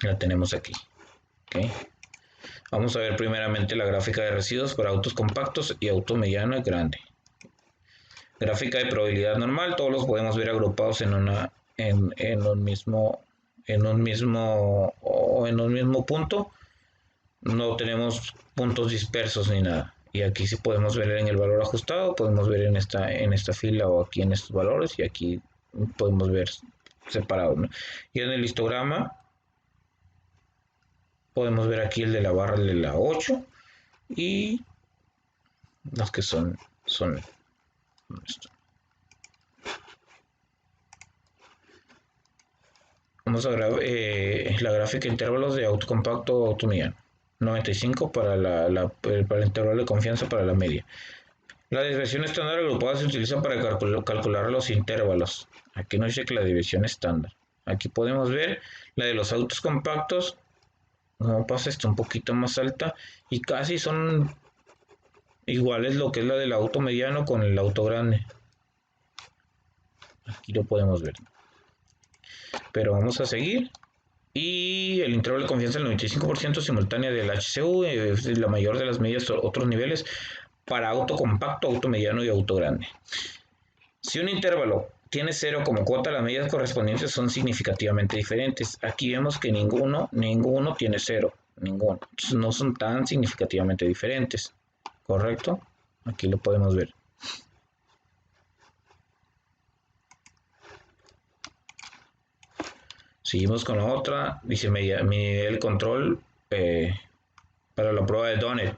la tenemos aquí, ¿okay? Vamos a ver primeramente la gráfica de residuos para autos compactos y auto mediano y grande. Gráfica de probabilidad normal, todos los podemos ver agrupados en un mismo punto. No tenemos puntos dispersos ni nada. Y aquí sí podemos ver en el valor ajustado, podemos ver en esta fila o aquí en estos valores y aquí podemos ver separados, ¿no? Y en el histograma podemos ver aquí el de la barra de la 8 y los que son esto. Vamos a ver la gráfica de intervalos de autocompacto o automediano. 95 para el intervalo de confianza para la media. La desviación estándar agrupada se utiliza para calcular los intervalos. Aquí nos dice que la desviación estándar. Aquí podemos ver la de los autos compactos. Como pasa, está un poquito más alta y casi son iguales lo que es la del auto mediano con el auto grande. Aquí lo podemos ver. Pero vamos a seguir. Y el intervalo de confianza del 95% simultánea del HCU es la mayor de las medias otros niveles para auto compacto, auto mediano y auto grande. Si un intervalo tiene 0 como cuota, las medidas correspondientes son significativamente diferentes. Aquí vemos que ninguno tiene 0, ninguno. Entonces no son tan significativamente diferentes, ¿correcto? Aquí lo podemos ver. Seguimos con la otra, dice mi nivel control para la prueba de Donet.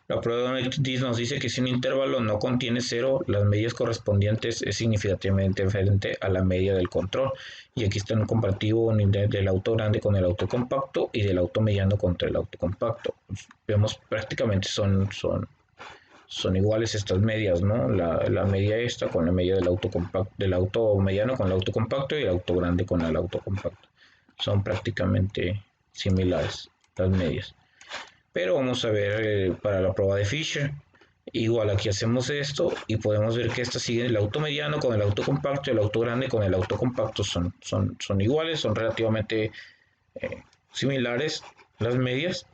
La prueba de Donet nos dice que si un intervalo no contiene 0, las medias correspondientes es significativamente diferente a la media del control. Y aquí está un comparativo del auto grande con el auto compacto y del auto mediano contra el auto compacto. Pues vemos prácticamente son iguales estas medias, ¿no? La media esta con la media del auto compacto, del auto mediano con el auto compacto y el auto grande con el auto compacto. Son prácticamente similares las medias. Pero vamos a ver para la prueba de Fisher. Igual aquí hacemos esto y podemos ver que esta sigue el auto mediano con el auto compacto y el auto grande con el auto compacto son iguales, son relativamente similares las medias.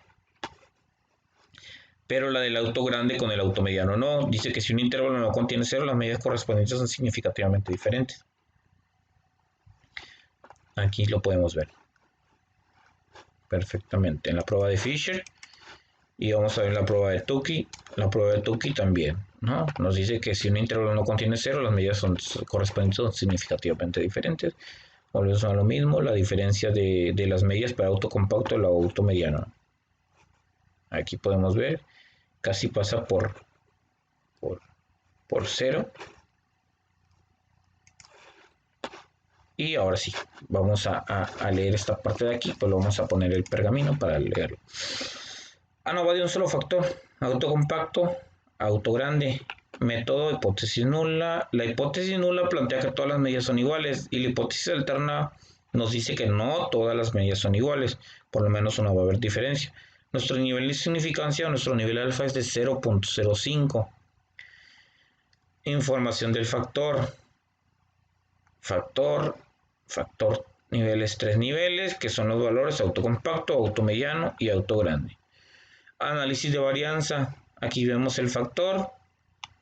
Pero la del auto grande con el auto mediano no. Dice que si un intervalo no contiene 0, las medidas correspondientes son significativamente diferentes. Aquí lo podemos ver perfectamente en la prueba de Fisher. Y vamos a ver la prueba de Tukey. La prueba de Tukey también, ¿no? Nos dice que si un intervalo no contiene 0, las medidas correspondientes son significativamente diferentes. Volvemos a lo mismo, la diferencia de las medidas para auto compacto y el auto mediano. Aquí podemos ver, casi pasa por 0. Y ahora sí, vamos a leer esta parte de aquí, pues lo vamos a poner el pergamino para leerlo. ANOVA de un solo factor, auto compacto, auto grande, método hipótesis nula. La hipótesis nula plantea que todas las medidas son iguales y la hipótesis alterna nos dice que no todas las medidas son iguales, por lo menos una va a haber diferencia. Nuestro nivel de significancia, nuestro nivel alfa es de 0.05. Información del factor. Factor, niveles, 3 niveles, que son los valores auto compacto, auto mediano y auto grande. Análisis de varianza. Aquí vemos el factor.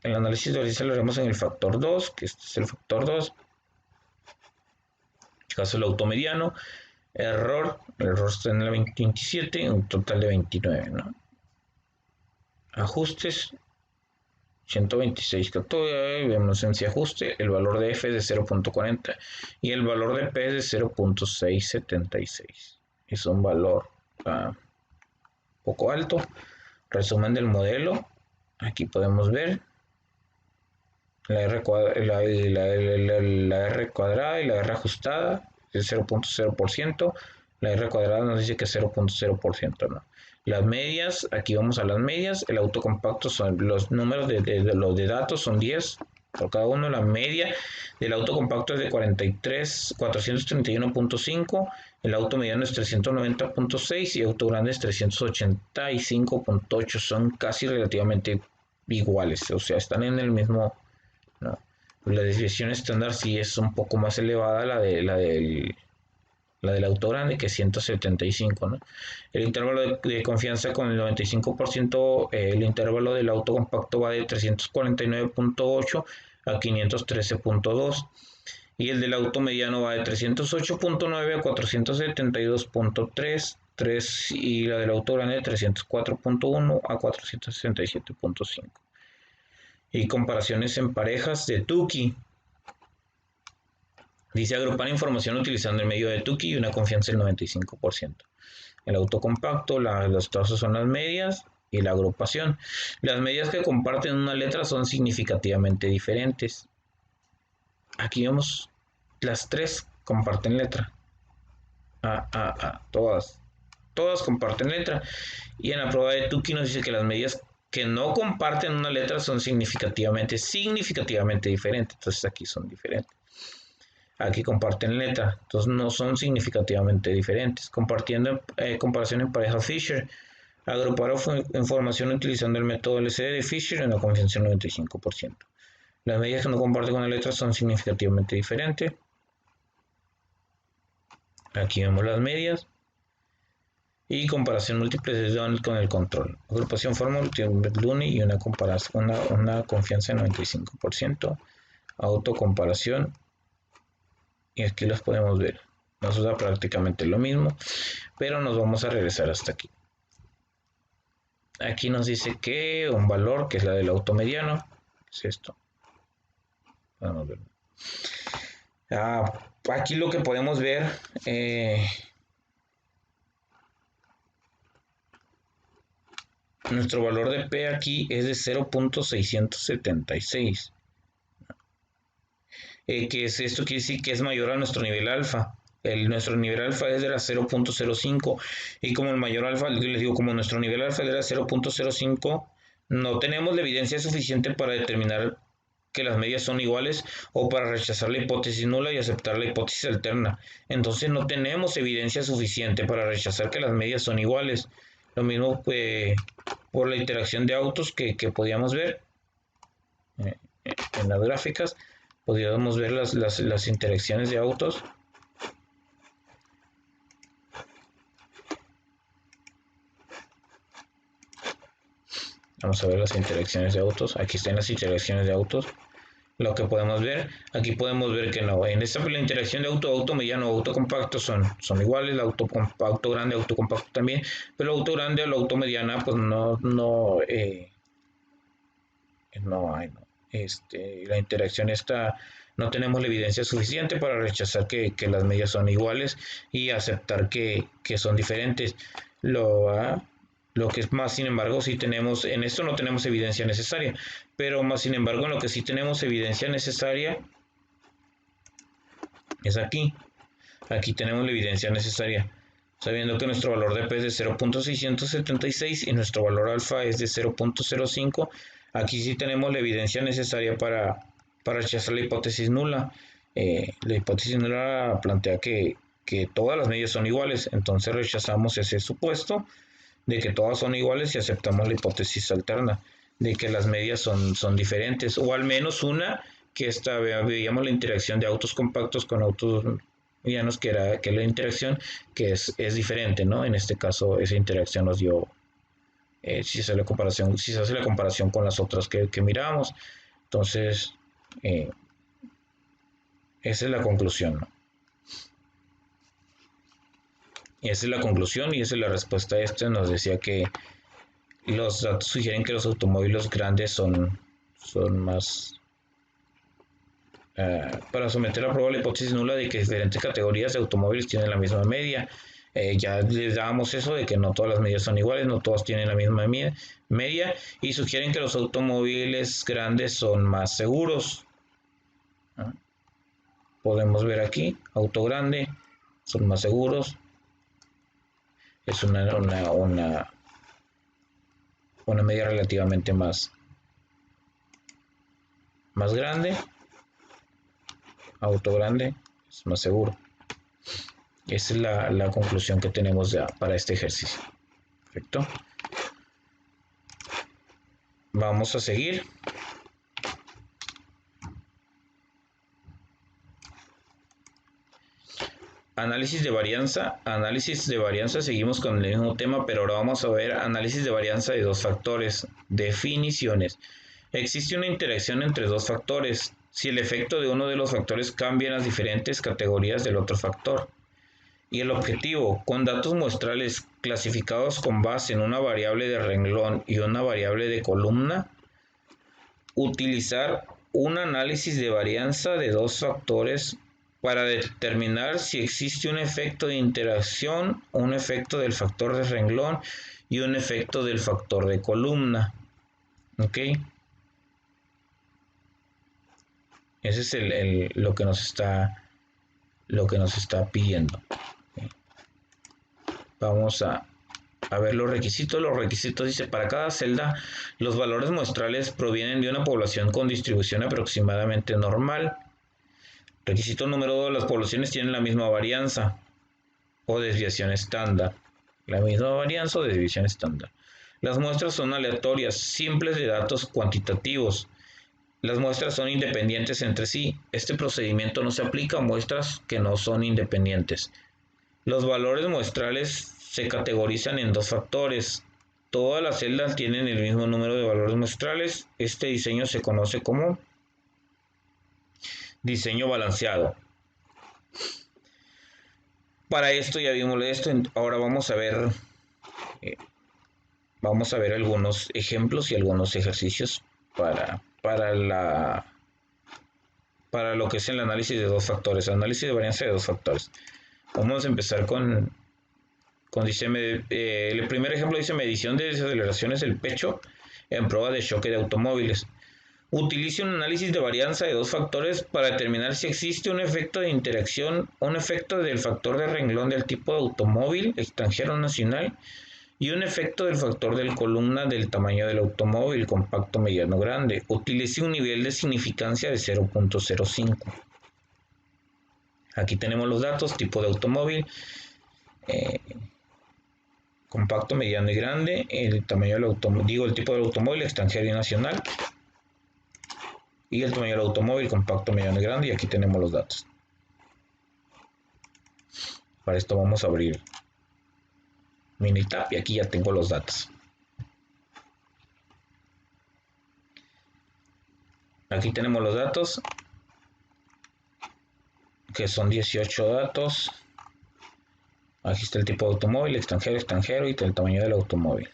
El análisis de varianza lo haremos en el factor 2, que este es el factor 2. En este caso el auto mediano. Error, el error está en la 27, un total de 29, ¿no? Ajustes, 126 vemos en si ajuste, el valor de F es de 0.40 y el valor de P es de 0.676. Es un valor poco alto. Resumen del modelo, aquí podemos ver la R cuadrada y la R ajustada es 0.0%, la R cuadrada nos dice que es 0.0%, ¿no? Las medias, aquí vamos a las medias, el autocompacto son los números los de datos son 10 por cada uno, la media del autocompacto es de 431.5, el auto mediano es 390.6 y auto grande es 385.8, son casi relativamente iguales, o sea, están en el mismo, ¿no? La desviación estándar sí es un poco más elevada, la del auto grande, que es 175, ¿no? El intervalo de confianza con el 95%, el intervalo del auto compacto va de 349.8 a 513.2 y el del auto mediano va de 308.9 a 472.3 y la del auto grande de 304.1 a 467.5. Y comparaciones en parejas de Tukey. Dice agrupar información utilizando el medio de Tukey y una confianza del 95%. El autocompacto, los trazos son las medias y la agrupación. Las medias que comparten una letra son significativamente diferentes. Aquí vemos las tres comparten letra. Todas comparten letra. Y en la prueba de Tukey nos dice que las medias que no comparten una letra son significativamente diferentes. Entonces aquí son diferentes. Aquí comparten letra, entonces no son significativamente diferentes. Comparación en pareja Fisher. Agrupar información utilizando el método LCD de Fisher en la confianza del 95%. Las medidas que no comparten una letra son significativamente diferentes. Aquí vemos las medias. Y comparación múltiple de Donald con el control. Agrupación forma Looney y una confianza del 95%. Autocomparación. Y aquí los podemos ver. Nos da prácticamente lo mismo, pero nos vamos a regresar hasta aquí. Aquí nos dice que un valor, que es la del auto mediano, es esto. Vamos a ver. Aquí lo que podemos ver, nuestro valor de P aquí es de 0.676. Que es esto quiere decir que es mayor a nuestro nivel alfa. Nuestro nivel alfa es de la 0.05 y como el mayor alfa, les digo, como nuestro nivel alfa es de la 0.05, no tenemos la evidencia suficiente para determinar que las medias son iguales o para rechazar la hipótesis nula y aceptar la hipótesis alterna. Entonces no tenemos evidencia suficiente para rechazar que las medias son iguales. Lo mismo por la interacción de autos que podíamos ver en las gráficas. Podríamos ver las interacciones de autos. Vamos a ver las interacciones de autos. Aquí están las interacciones de autos. Lo que podemos ver, aquí podemos ver que no. En esta la interacción de auto mediano, auto compacto son iguales. El auto grande, auto compacto también. Pero el auto grande o el auto mediana, pues no hay. La interacción está, no tenemos la evidencia suficiente para rechazar que las medias son iguales y aceptar que son diferentes. Lo que es más, sin embargo, sí tenemos, en esto no tenemos evidencia necesaria, pero más sin embargo, en lo que sí tenemos evidencia necesaria es aquí. Aquí tenemos la evidencia necesaria, sabiendo que nuestro valor de P es de 0.676 y nuestro valor alfa es de 0.05. Aquí sí tenemos la evidencia necesaria para rechazar la hipótesis nula. La hipótesis nula plantea que todas las medias son iguales, entonces rechazamos ese supuesto de que todas son iguales y aceptamos la hipótesis alterna de que las medias son diferentes, o al menos una que veíamos la interacción de autos compactos con autos medianos, que es la interacción que es diferente, ¿no? En este caso esa interacción nos dio, si se hace la comparación con las otras que miramos. Entonces, esa es la conclusión, ¿no? Esa es la conclusión y esa es la respuesta a esto. Nos decía que los datos sugieren que los automóviles grandes son más... para someter a prueba la hipótesis nula de que diferentes categorías de automóviles tienen la misma media. Ya les dábamos eso de que no todas las medias son iguales, no todas tienen la misma media, y sugieren que los automóviles grandes son más seguros. Podemos ver aquí, auto grande, son más seguros. Es una media relativamente más grande. Auto grande es más seguro. Esa es la conclusión que tenemos ya para este ejercicio. Perfecto. Vamos a seguir. Análisis de varianza. Análisis de varianza, seguimos con el mismo tema, pero ahora vamos a ver análisis de varianza de dos factores. Definiciones. Existe una interacción entre dos factores si el efecto de uno de los factores cambia en las diferentes categorías del otro factor. Y el objetivo, con datos muestrales clasificados con base en una variable de renglón y una variable de columna, utilizar un análisis de varianza de dos factores para determinar si existe un efecto de interacción, un efecto del factor de renglón y un efecto del factor de columna. ¿Ok? Ese es lo que nos está pidiendo. ¿Okay? Vamos a ver los requisitos. Los requisitos dice: para cada celda, los valores muestrales provienen de una población con distribución aproximadamente normal. Requisito número 2: las poblaciones tienen la misma varianza o desviación estándar. La misma varianza o desviación estándar. Las muestras son aleatorias, simples de datos cuantitativos. Las muestras son independientes entre sí. Este procedimiento no se aplica a muestras que no son independientes. Los valores muestrales se categorizan en dos factores. Todas las celdas tienen el mismo número de valores muestrales. Este diseño se conoce como diseño balanceado. Para esto ya vimos esto. Ahora vamos a ver algunos ejemplos y algunos ejercicios para lo que es el análisis de dos factores, análisis de varianza de dos factores. Vamos a empezar el primer ejemplo dice: medición de desaceleraciones del pecho en prueba de choque de automóviles. Utilice un análisis de varianza de dos factores para determinar si existe un efecto de interacción, un efecto del factor de renglón del tipo de automóvil extranjero nacional y un efecto del factor de columna del tamaño del automóvil compacto, mediano, grande. Utilice un nivel de significancia de 0.05. Aquí tenemos los datos: tipo de automóvil, compacto, mediano y grande, el tamaño del automóvil, el tipo del automóvil extranjero y nacional, y el tamaño del automóvil compacto, mediano y grande, y aquí tenemos los datos. Para esto vamos a abrir Minitab y aquí ya tengo los datos. Aquí tenemos los datos, que son 18 datos. Aquí está el tipo de automóvil, extranjero y el tamaño del automóvil.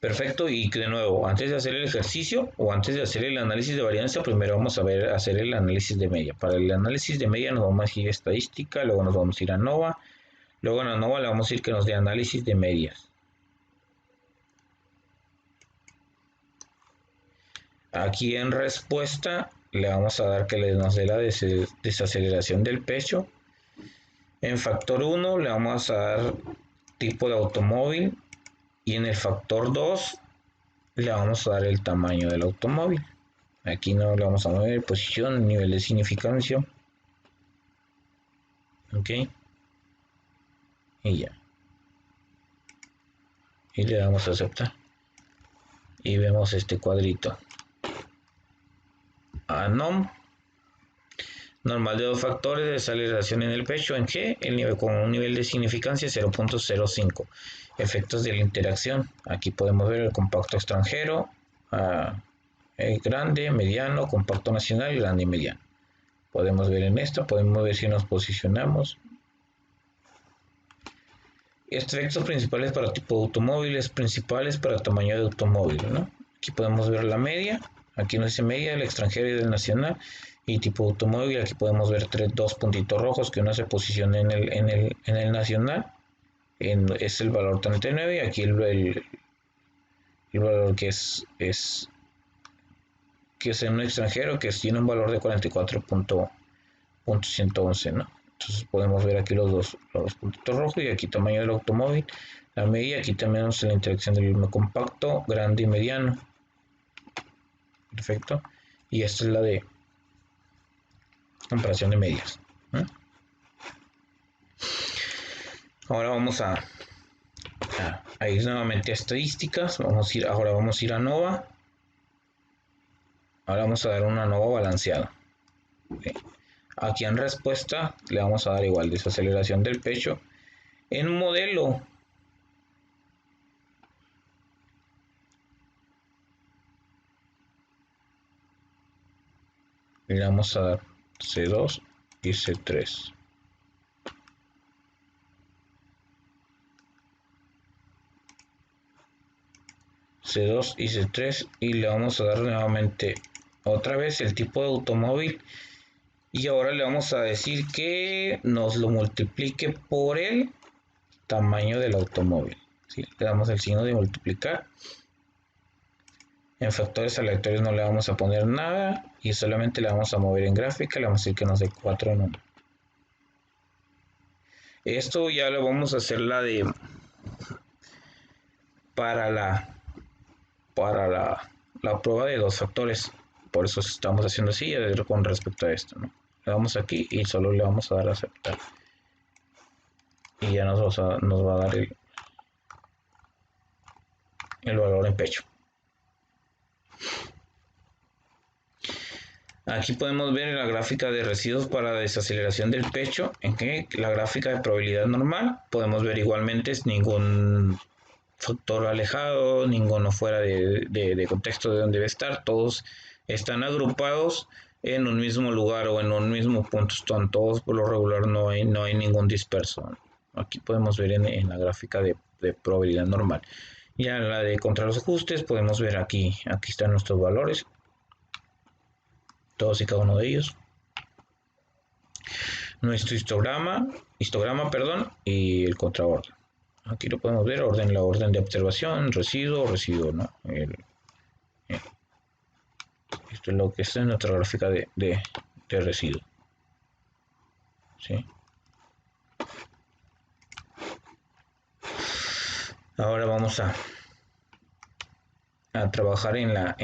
Perfecto, y de nuevo, antes de hacer el ejercicio o antes de hacer el análisis de varianza, primero vamos a hacer el análisis de media. Para el análisis de media nos vamos a ir a estadística, luego nos vamos a ir a ANOVA, luego en ANOVA le vamos a decir que nos dé análisis de medias. Aquí en respuesta le vamos a dar que nos dé la desaceleración del pecho. En factor 1 le vamos a dar tipo de automóvil. Y en el factor 2 le vamos a dar el tamaño del automóvil. Aquí no le vamos a mover posición, nivel de significancia. Ok. Y ya. Y le damos a aceptar. Y vemos este cuadrito. Anom. Normal de 2 factores de aceleración en el pecho en G, el nivel con un nivel de significancia 0.05. Efectos de la interacción. Aquí podemos ver el compacto extranjero, el grande, mediano, compacto nacional, grande y mediano. Podemos ver en esto, podemos ver si nos posicionamos. Efectos principales para tipo de automóviles, principales para tamaño de automóvil, ¿no? Aquí podemos ver la media, aquí nos dice media, el extranjero y el nacional, y tipo de automóvil, aquí podemos ver dos puntitos rojos, que uno se posiciona en el nacional, es el valor 39, y aquí el valor que es en un extranjero, que tiene un valor de 44.111, ¿no? Entonces podemos ver aquí los puntitos rojos y aquí tamaño del automóvil, la media, aquí también tenemos la interacción del compacto, grande y mediano. Perfecto. Y esta es la de comparación de medias. Ahora vamos a ir nuevamente a estadísticas. Ahora vamos a ir a Nova. Ahora vamos a dar una Nova balanceada. Okay. Aquí en respuesta le vamos a dar igual desaceleración del pecho. En modelo le vamos a dar C2 y C3. C2 y C3 y le vamos a dar nuevamente otra vez el tipo de automóvil y ahora le vamos a decir que nos lo multiplique por el tamaño del automóvil. ¿Sí? Le damos el signo de multiplicar. En factores aleatorios no le vamos a poner nada y solamente le vamos a mover en gráfica, le vamos a decir que nos dé 4 en 1. Esto ya lo vamos a hacer para la prueba de 2 factores. Por eso estamos haciendo así con respecto a esto, ¿no? Le damos aquí y solo le vamos a dar a aceptar. Y ya nos va a dar el valor en pecho. Aquí podemos ver la gráfica de residuos para desaceleración del pecho, en que la gráfica de probabilidad normal podemos ver igualmente ningún factor alejado, ninguno fuera de contexto de donde debe estar, todos están agrupados en un mismo lugar o en un mismo punto, están todos por lo regular, no hay ningún disperso. Aquí podemos ver en la gráfica de probabilidad normal. Ya en la de contra los ajustes podemos ver aquí están nuestros valores, todos y cada uno de ellos. Nuestro histograma, y el contraorden. Aquí lo podemos ver, la orden de observación, residuo, ¿no? Esto es lo que está en nuestra gráfica de residuo. ¿Sí? Ahora vamos a trabajar en la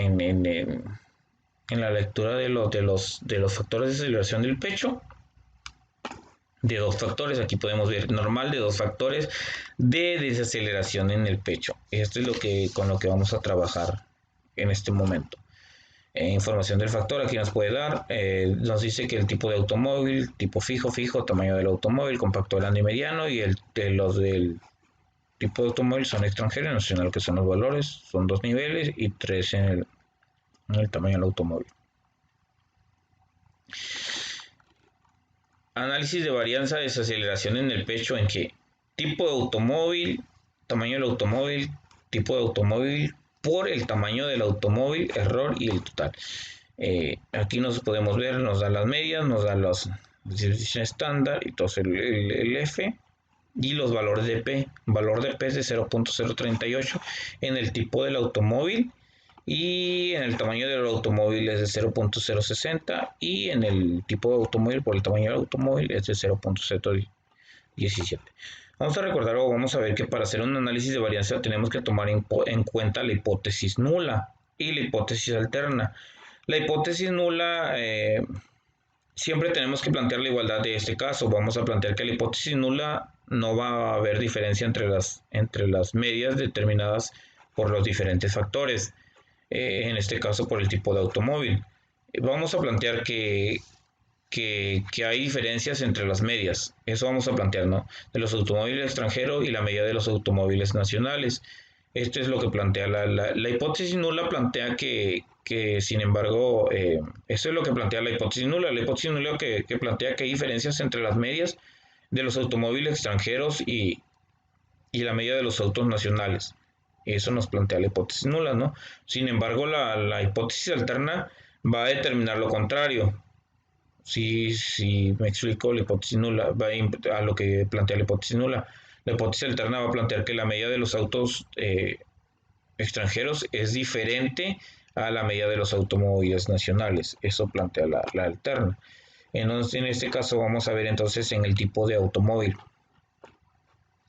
lectura de los factores de aceleración del pecho. De 2 factores, aquí podemos ver normal de 2 factores de desaceleración en el pecho. Esto es con lo que vamos a trabajar en este momento. Información del factor, aquí nos puede dar, nos dice que el tipo de automóvil, tipo fijo, tamaño del automóvil, compacto, grande y mediano, y los del tipo de automóvil son extranjero y nacional, que son los valores, son 2 niveles y 3 en el tamaño del automóvil. Análisis de varianza de desaceleración en el pecho en que tipo de automóvil, tamaño del automóvil, tipo de automóvil por el tamaño del automóvil, error y el total. Aquí nos podemos ver, nos da las medias, nos da las distribuciones estándar y todo el F y los valores de P. Valor de P es de 0.038 en el tipo del automóvil y en el tamaño del automóvil es de 0.060 y en el tipo de automóvil por el tamaño del automóvil es de 17. Vamos a recordar o vamos a ver que para hacer un análisis de varianza tenemos que tomar en cuenta la hipótesis nula y la hipótesis alterna. La hipótesis nula, siempre tenemos que plantear la igualdad de este caso. Vamos a plantear que la hipótesis nula no va a haber diferencia entre las medias determinadas por los diferentes factores, en este caso por el tipo de automóvil. Vamos a plantear que hay diferencias entre las medias. Eso vamos a plantear, ¿no? De los automóviles extranjeros y la media de los automóviles nacionales. Esto es lo que plantea la hipótesis nula, plantea que sin embargo, eso es lo que plantea la hipótesis nula. La hipótesis nula que plantea que hay diferencias entre las medias de los automóviles extranjeros y la media de los autos nacionales. Eso nos plantea la hipótesis nula, ¿no? Sin embargo, la hipótesis alterna va a determinar lo contrario. Si me explico, la hipótesis nula va a lo que plantea la hipótesis nula. La hipótesis alterna va a plantear que la medida de los autos extranjeros es diferente a la medida de los automóviles nacionales. Eso plantea la alterna. Entonces, en este caso vamos a ver entonces en el tipo de automóvil.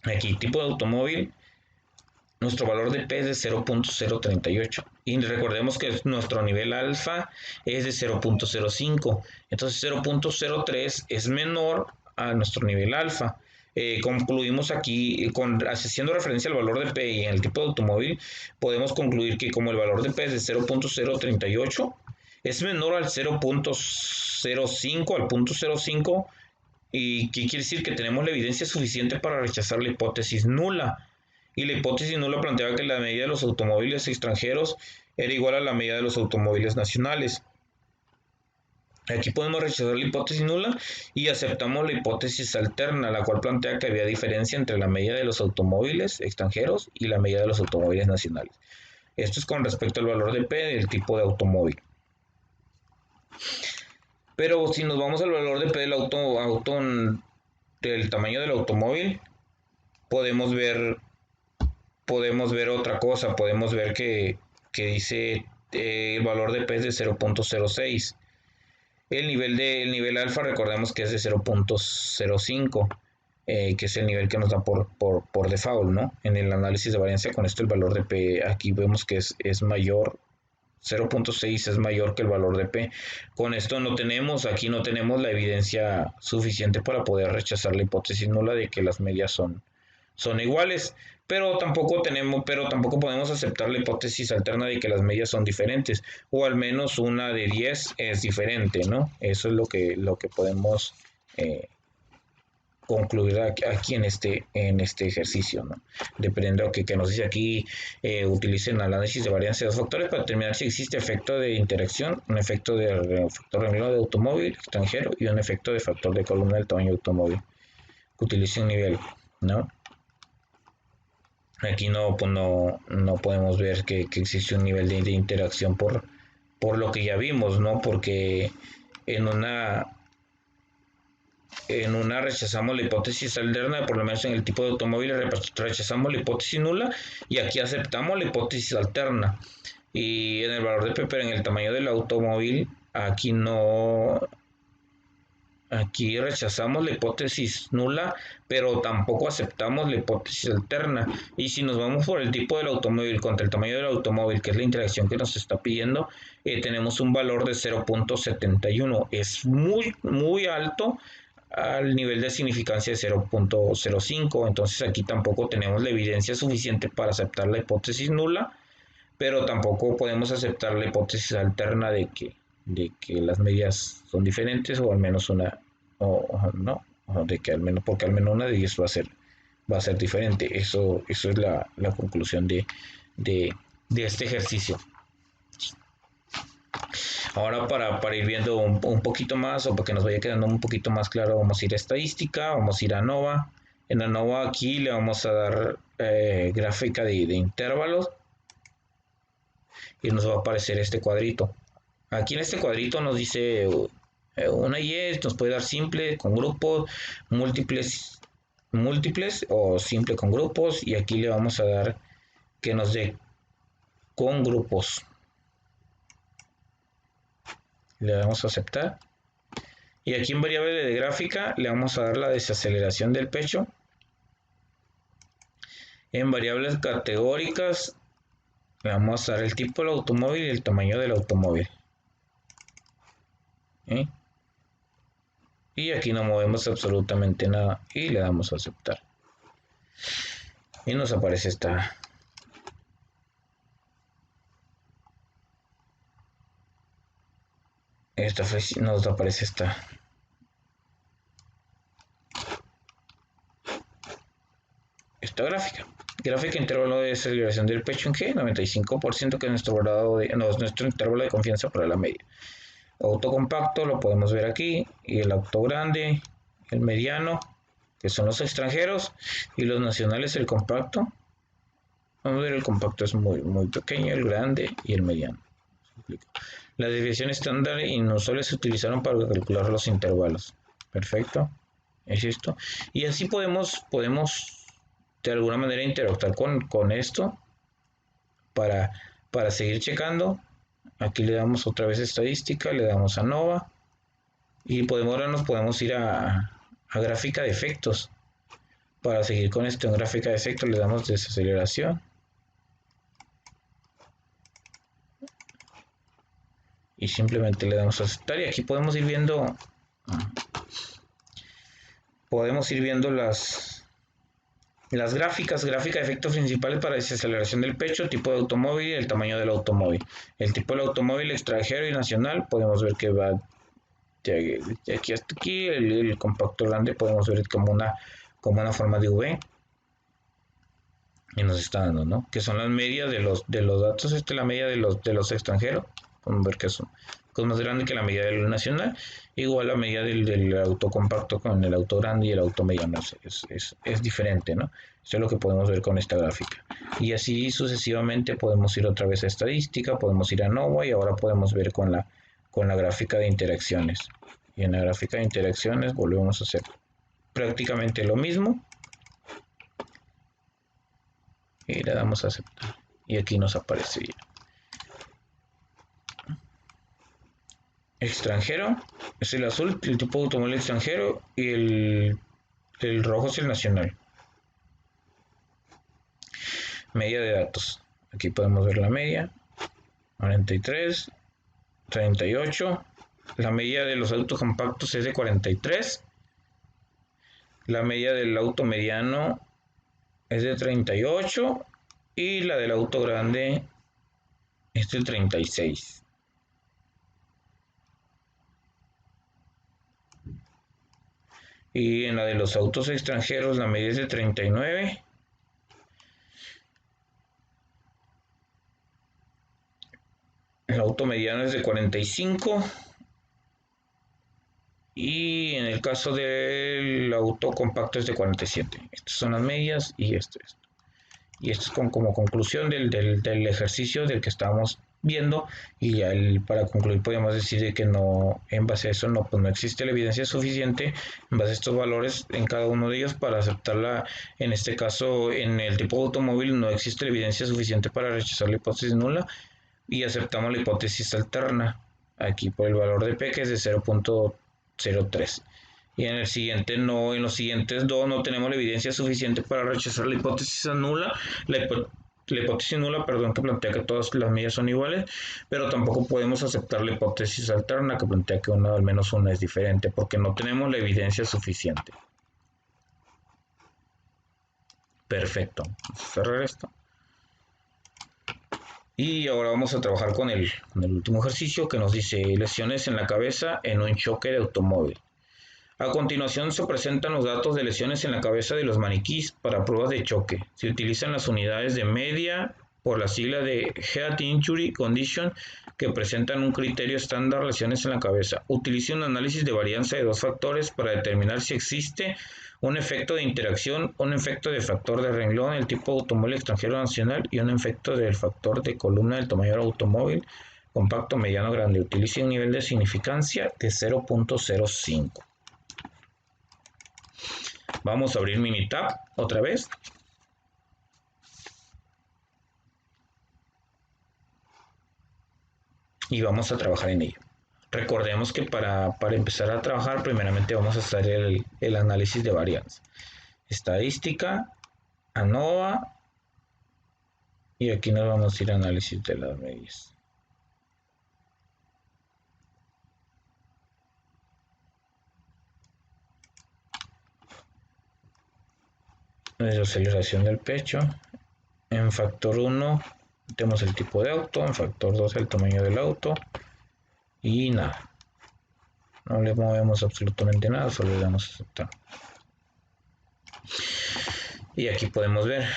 Aquí, tipo de automóvil, nuestro valor de P es de 0.038 y recordemos que nuestro nivel alfa es de 0.05, entonces 0.03 es menor a nuestro nivel alfa. Concluimos aquí, haciendo referencia al valor de P y en el tipo de automóvil, podemos concluir que como el valor de P es de 0.038, es menor al 0.05, al 0.05, y ¿qué quiere decir? Que tenemos la evidencia suficiente para rechazar la hipótesis nula. Y la hipótesis nula planteaba que la medida de los automóviles extranjeros era igual a la medida de los automóviles nacionales. Aquí podemos rechazar la hipótesis nula y aceptamos la hipótesis alterna, la cual plantea que había diferencia entre la medida de los automóviles extranjeros y la medida de los automóviles nacionales. Esto es con respecto al valor de P del tipo de automóvil. Pero si nos vamos al valor de P del tamaño del automóvil, podemos ver otra cosa, podemos ver que dice el valor de P es de 0.06. El nivel alfa recordemos que es de 0.05, que es el nivel que nos da por default, ¿no? En el análisis de varianza con esto el valor de P aquí vemos que es mayor, 0.6 es mayor que el valor de P. Con esto aquí no tenemos la evidencia suficiente para poder rechazar la hipótesis nula de que las medias son iguales, pero tampoco podemos aceptar la hipótesis alterna de que las medias son diferentes, o al menos una de 10 es diferente, ¿no? Eso es lo que podemos concluir aquí en este ejercicio, ¿no? Dependiendo de que nos dice aquí, utilicen análisis de varianza de dos factores para determinar si existe efecto de interacción, un efecto de factor de de automóvil extranjero y un efecto de factor de columna del tamaño de automóvil. Utilicen un nivel, ¿no? Aquí no podemos ver que existe un nivel de interacción por lo que ya vimos, ¿no? Porque en una rechazamos la hipótesis alterna, por lo menos en el tipo de automóvil rechazamos la hipótesis nula y aquí aceptamos la hipótesis alterna. Y en el valor de P, pero en el tamaño del automóvil, aquí rechazamos la hipótesis nula, pero tampoco aceptamos la hipótesis alterna. Y si nos vamos por el tipo del automóvil contra el tamaño del automóvil, que es la interacción que nos está pidiendo, tenemos un valor de 0.71. Es muy, muy alto al nivel de significancia de 0.05. Entonces aquí tampoco tenemos la evidencia suficiente para aceptar la hipótesis nula, pero tampoco podemos aceptar la hipótesis alterna de que las medias son diferentes, o al menos una, o no, o de que porque al menos una de ellas va a ser diferente. Eso es la conclusión de este ejercicio. Ahora para ir viendo un poquito más, o para que nos vaya quedando un poquito más claro, vamos a ir a estadística, vamos a ir a ANOVA. En ANOVA aquí le vamos a dar gráfica de intervalos y nos va a aparecer este cuadrito. Aquí en este cuadrito nos dice una y nos puede dar simple con grupos, múltiples o simple con grupos, y aquí le vamos a dar que nos dé con grupos. Le damos a aceptar Y aquí en variable de gráfica le vamos a dar la desaceleración del pecho. En variables categóricas le vamos a dar el tipo del automóvil y el tamaño del automóvil. ¿Eh? Y aquí no movemos absolutamente nada y le damos a aceptar. Y nos aparece nos aparece esta gráfica. Gráfica intervalo de desaceleración del pecho en G, 95%, que es nuestro intervalo de confianza para la media. Auto compacto lo podemos ver aquí, y el auto grande, el mediano, que son los extranjeros, y los nacionales el compacto. Vamos a ver, el compacto es muy pequeño, el grande y el mediano. La desviación estándar inusuales se utilizaron para calcular los intervalos. Perfecto, es esto. Y así podemos de alguna manera interactuar con esto para seguir checando. Aquí le damos otra vez estadística, le damos a Nova y ahora nos podemos ir a gráfica de efectos. Para seguir con esto en gráfica de efectos le damos desaceleración. Y simplemente le damos a aceptar y aquí podemos ir viendo las gráficas, gráfica de efectos principales para desaceleración del pecho, tipo de automóvil y el tamaño del automóvil. El tipo del automóvil extranjero y nacional, podemos ver que va de aquí hasta aquí. El compacto grande podemos ver como una forma de V. Y nos está dando, ¿no? Que son las medias de los datos. Esta es la media de los extranjeros. Podemos ver que es más grande que la media del nacional. Igual la media del auto compacto con el auto grande y el auto mediano. Es diferente, ¿no? Eso es lo que podemos ver con esta gráfica. Y así sucesivamente podemos ir otra vez a estadística, podemos ir a Nova y ahora podemos ver con la gráfica de interacciones. Y en la gráfica de interacciones volvemos a hacer prácticamente lo mismo. Y le damos a aceptar y aquí nos aparece extranjero, es el azul, el tipo de automóvil extranjero, y el rojo es el nacional. Media de datos, aquí podemos ver la media, 43, 38, la media de los autos compactos es de 43, la media del auto mediano es de 38 y la del auto grande es de 36. Y en la de los autos extranjeros la media es de 39. El auto mediano es de 45. Y en el caso del auto compacto es de 47. Estas son las medias y esto es. Y esto es como conclusión del ejercicio del que estábamos viendo. Y para concluir podríamos decir de que no, en base a eso pues no existe la evidencia suficiente en base a estos valores en cada uno de ellos para aceptarla. En este caso, en el tipo de automóvil no existe la evidencia suficiente para rechazar la hipótesis nula y aceptamos la hipótesis alterna aquí por el valor de P, que es de 0.03. Y en los siguientes dos no tenemos la evidencia suficiente para rechazar la hipótesis nula, la hipótesis nula, perdón, que plantea que todas las medidas son iguales, pero tampoco podemos aceptar la hipótesis alterna que plantea que al menos una es diferente, porque no tenemos la evidencia suficiente. Perfecto, vamos a cerrar esto. Y ahora vamos a trabajar con el último ejercicio que nos dice lesiones en la cabeza en un choque de automóvil. A continuación se presentan los datos de lesiones en la cabeza de los maniquís para pruebas de choque. Se utilizan las unidades de media por la sigla de Head Injury Condition que presentan un criterio estándar lesiones en la cabeza. Utiliza un análisis de varianza de dos factores para determinar si existe un efecto de interacción, un efecto de factor de renglón, el tipo de automóvil extranjero nacional y un efecto del factor de columna del tamaño del automóvil compacto, mediano, grande. Utilice un nivel de significancia de 0.05. Vamos a abrir Minitab otra vez. Y vamos a trabajar en ello. Recordemos que para empezar a trabajar, primeramente vamos a hacer el análisis de varianza. Estadística, ANOVA, y aquí nos vamos a ir a análisis de las medias. Desaceleración del pecho. En factor 1 tenemos el tipo de auto, en factor 2 el tamaño del auto y nada. No le movemos absolutamente nada, solo le damos a aceptar. Y aquí podemos ver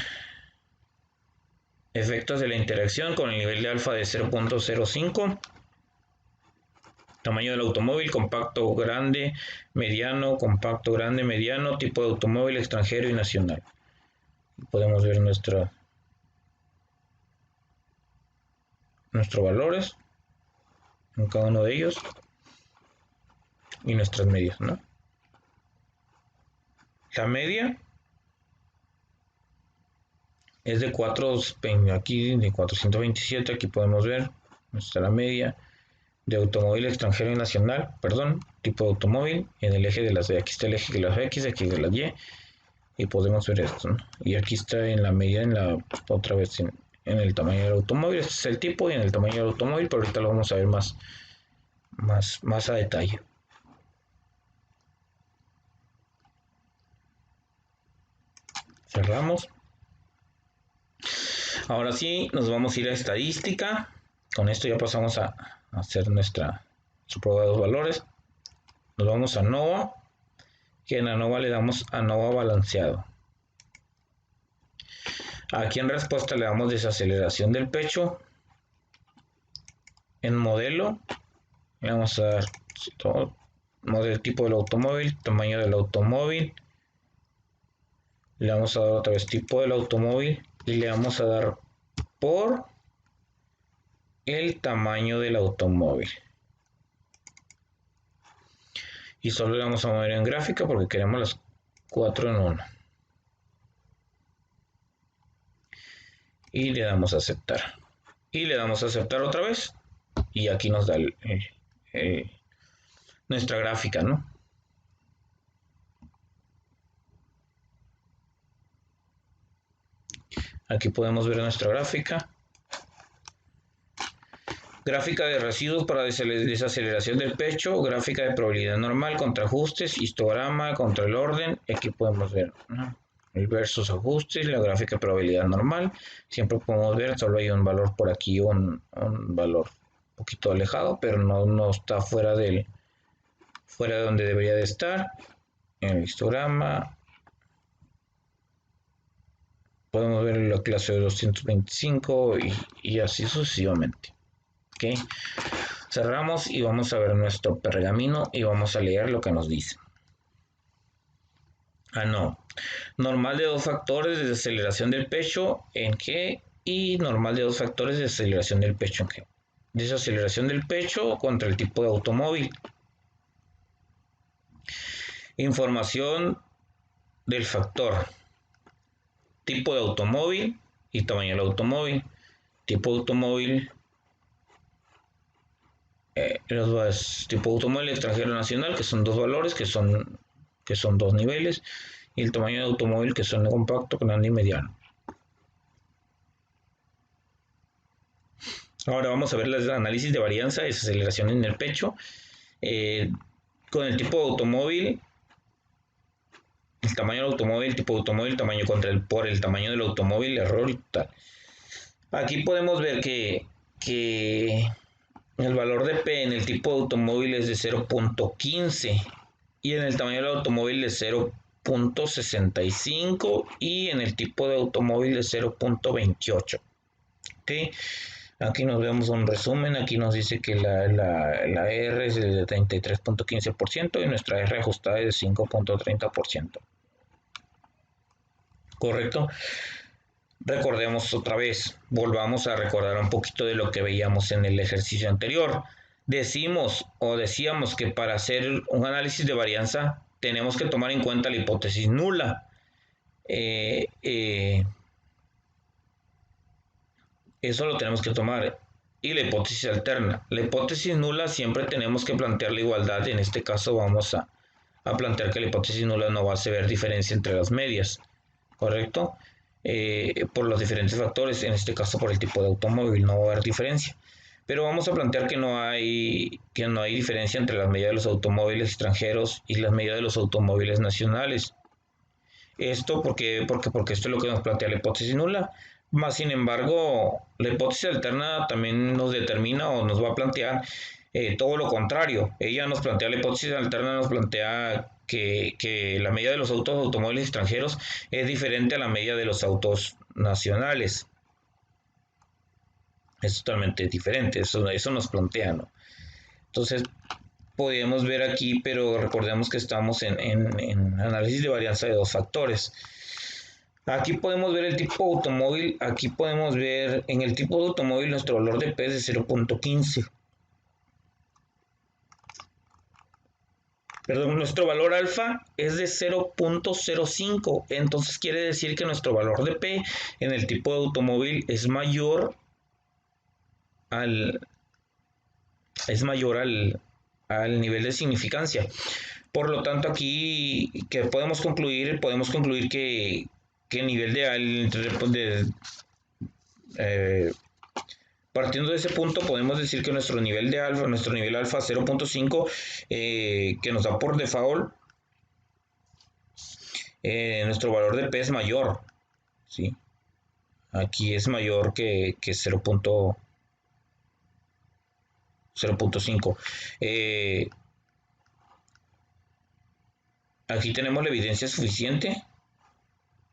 efectos de la interacción con el nivel de alfa de 0.05. Tamaño del automóvil, compacto, grande, mediano, compacto, grande, mediano, tipo de automóvil extranjero y nacional. Podemos ver nuestros valores en cada uno de ellos y nuestras medias, ¿no? La media es de 427, aquí podemos ver nuestra media de automóvil extranjero y nacional, perdón, tipo de automóvil en el eje de las Y. Aquí está el eje de las X, aquí de las y podemos ver esto, ¿no? Y aquí está en la medida, otra vez en el tamaño del automóvil. Este es el tipo y en el tamaño del automóvil, pero ahorita lo vamos a ver más a detalle. Cerramos. Ahora sí, nos vamos a ir a estadística. Con esto ya pasamos a hacer nuestra prueba de los valores. Nos vamos a ANOVA, que en ANOVA le damos ANOVA balanceado. Aquí en respuesta le damos desaceleración del pecho. En modelo le vamos a dar todo, modelo, tipo del automóvil, tamaño del automóvil. Le vamos a dar otra vez tipo del automóvil y le vamos a dar por el tamaño del automóvil. Y solo le vamos a mover en gráfica porque queremos las 4 en 1. Y le damos a aceptar. Y le damos a aceptar otra vez. Y aquí nos da nuestra gráfica, ¿no? Aquí podemos ver nuestra gráfica. Gráfica de residuos para desaceleración del pecho, gráfica de probabilidad normal contra ajustes, histograma contra el orden. Y aquí podemos ver, ¿no?, el versus ajustes, la gráfica de probabilidad normal. Siempre podemos ver, solo hay un valor por aquí, un valor un poquito alejado, pero no está fuera de donde debería de estar. En el histograma podemos ver la clase de 225 y así sucesivamente. ¿Okay? Cerramos y vamos a ver nuestro pergamino y vamos a leer lo que nos dice. No. Normal de 2 factores de desaceleración del pecho en G y normal de 2 factores de desaceleración del pecho en G. Desaceleración del pecho contra el tipo de automóvil. Información del factor. Tipo de automóvil y tamaño del automóvil. Tipo de automóvil. Tipo automóvil extranjero nacional, que son 2 valores, que son 2 niveles, y el tamaño de automóvil, que son compacto, grande y mediano. Ahora vamos a ver el análisis de varianza, desaceleración en el pecho. Con el tipo de automóvil, el tamaño del automóvil, tipo de automóvil, tamaño por el tamaño del automóvil, error y tal. Aquí podemos ver que el valor de P en el tipo de automóvil es de 0.15 y en el tamaño del automóvil de 0.65 y en el tipo de automóvil de 0.28. ¿Okay? Aquí nos vemos un resumen. Aquí nos dice que la R es de 33.15% y nuestra R ajustada es de 5.30%. ¿Correcto? Recordemos otra vez, volvamos a recordar un poquito de lo que veíamos en el ejercicio anterior. Decíamos que para hacer un análisis de varianza tenemos que tomar en cuenta la hipótesis nula. Eso lo tenemos que tomar. y la hipótesis alterna. La hipótesis nula siempre tenemos que plantear la igualdad. En este caso vamos a plantear que la hipótesis nula no va a hacer diferencia entre las medias, ¿correcto? Por los diferentes factores, en este caso por el tipo de automóvil, no va a haber diferencia. Pero vamos a plantear que no hay diferencia entre las medidas de los automóviles extranjeros y las medidas de los automóviles nacionales. Esto porque esto es lo que nos plantea la hipótesis nula. Más sin embargo, la hipótesis alterna también nos determina o nos va a plantear todo lo contrario. Ella nos plantea, la hipótesis alterna nos plantea que la medida de los automóviles extranjeros es diferente a la medida de los autos nacionales. Es totalmente diferente, eso nos plantea, ¿no? Entonces, podemos ver aquí, pero recordemos que estamos en análisis de varianza de dos factores. Aquí podemos ver el tipo de automóvil, aquí podemos ver en el tipo de automóvil nuestro valor de P es de 0.15. Perdón, nuestro valor alfa es de 0.05, entonces quiere decir que nuestro valor de P en el tipo de automóvil es mayor al nivel de significancia. Por lo tanto, aquí que podemos concluir que el nivel partiendo de ese punto podemos decir que nuestro nivel alfa 0.5 que nos da por default nuestro valor de P es mayor, ¿sí? Aquí es mayor que 0.5. Aquí tenemos la evidencia suficiente.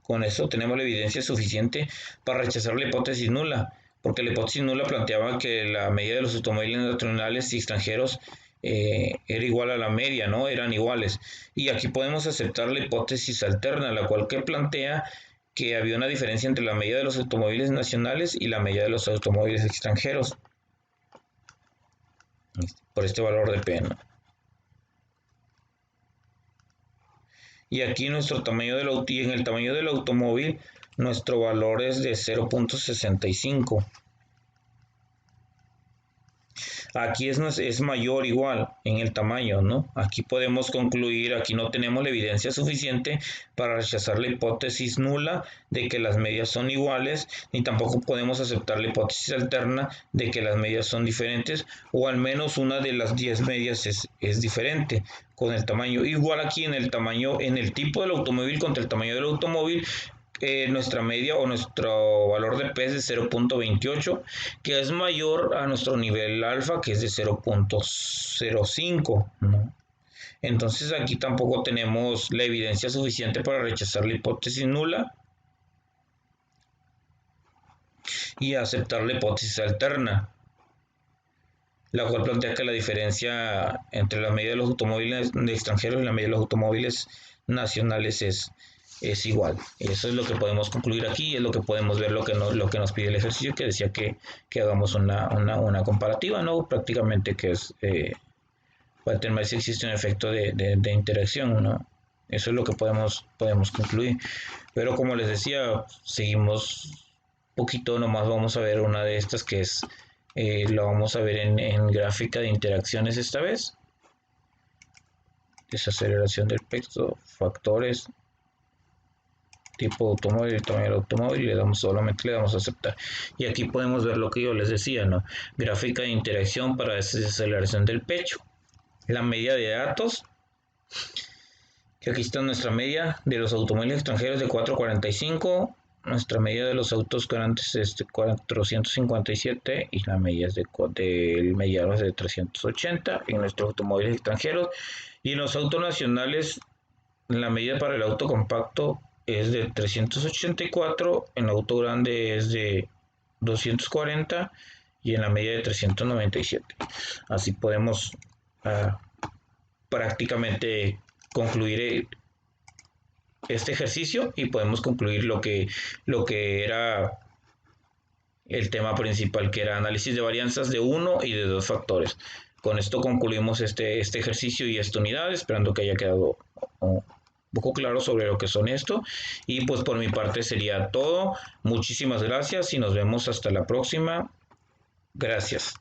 Con eso tenemos la evidencia suficiente para rechazar la hipótesis nula, porque la hipótesis nula planteaba que la medida de los automóviles nacionales y extranjeros era igual a la media, ¿no? Eran iguales. Y aquí podemos aceptar la hipótesis alterna, la cual que plantea que había una diferencia entre la medida de los automóviles nacionales y la medida de los automóviles extranjeros, por este valor de P, ¿no? Y aquí nuestro tamaño en el tamaño del automóvil, nuestro valor es de 0.65. Aquí es mayor igual en el tamaño, ¿no? Aquí podemos concluir, aquí no tenemos la evidencia suficiente para rechazar la hipótesis nula de que las medias son iguales, ni tampoco podemos aceptar la hipótesis alterna de que las medias son diferentes, o al menos una de las 10 medias es diferente con el tamaño. Igual aquí en el tamaño, en el tipo del automóvil contra el tamaño del automóvil, nuestra media o nuestro valor de P es de 0.28, que es mayor a nuestro nivel alfa, que es de 0.05, ¿no? Entonces aquí tampoco tenemos la evidencia suficiente para rechazar la hipótesis nula y aceptar la hipótesis alterna, la cual plantea que la diferencia entre la medida de los automóviles de extranjeros y la medida de los automóviles nacionales es igual. Eso es lo que podemos concluir aquí, es lo que podemos ver, lo que nos pide el ejercicio, que decía que hagamos una comparativa, ¿no? Prácticamente que es para determinar si existe un efecto de interacción, ¿no? Eso es lo que podemos concluir. Pero como les decía, seguimos poquito, nomás vamos a ver una de estas que es, lo vamos a ver en gráfica de interacciones esta vez. Desaceleración del peso, factores, tipo automóvil, tamaño del automóvil, y solamente le damos a aceptar. Y aquí podemos ver lo que yo les decía, ¿no? Gráfica de interacción para desaceleración del pecho. La medida de datos, que aquí está nuestra media de los automóviles extranjeros de 445, nuestra medida de los autos grandes es de 457 y la medida es del mediano es de 380 en nuestros automóviles extranjeros. Y en los autos nacionales, la medida para el auto compacto es de 384, en el auto grande es de 240 y en la medida de 397. Así podemos prácticamente concluir este ejercicio y podemos concluir lo que era el tema principal, que era análisis de varianzas de uno y de dos factores. Con esto concluimos este ejercicio y esta unidad, esperando que haya quedado un poco claro sobre lo que son esto. Y pues por mi parte sería todo. Muchísimas gracias y nos vemos hasta la próxima. Gracias.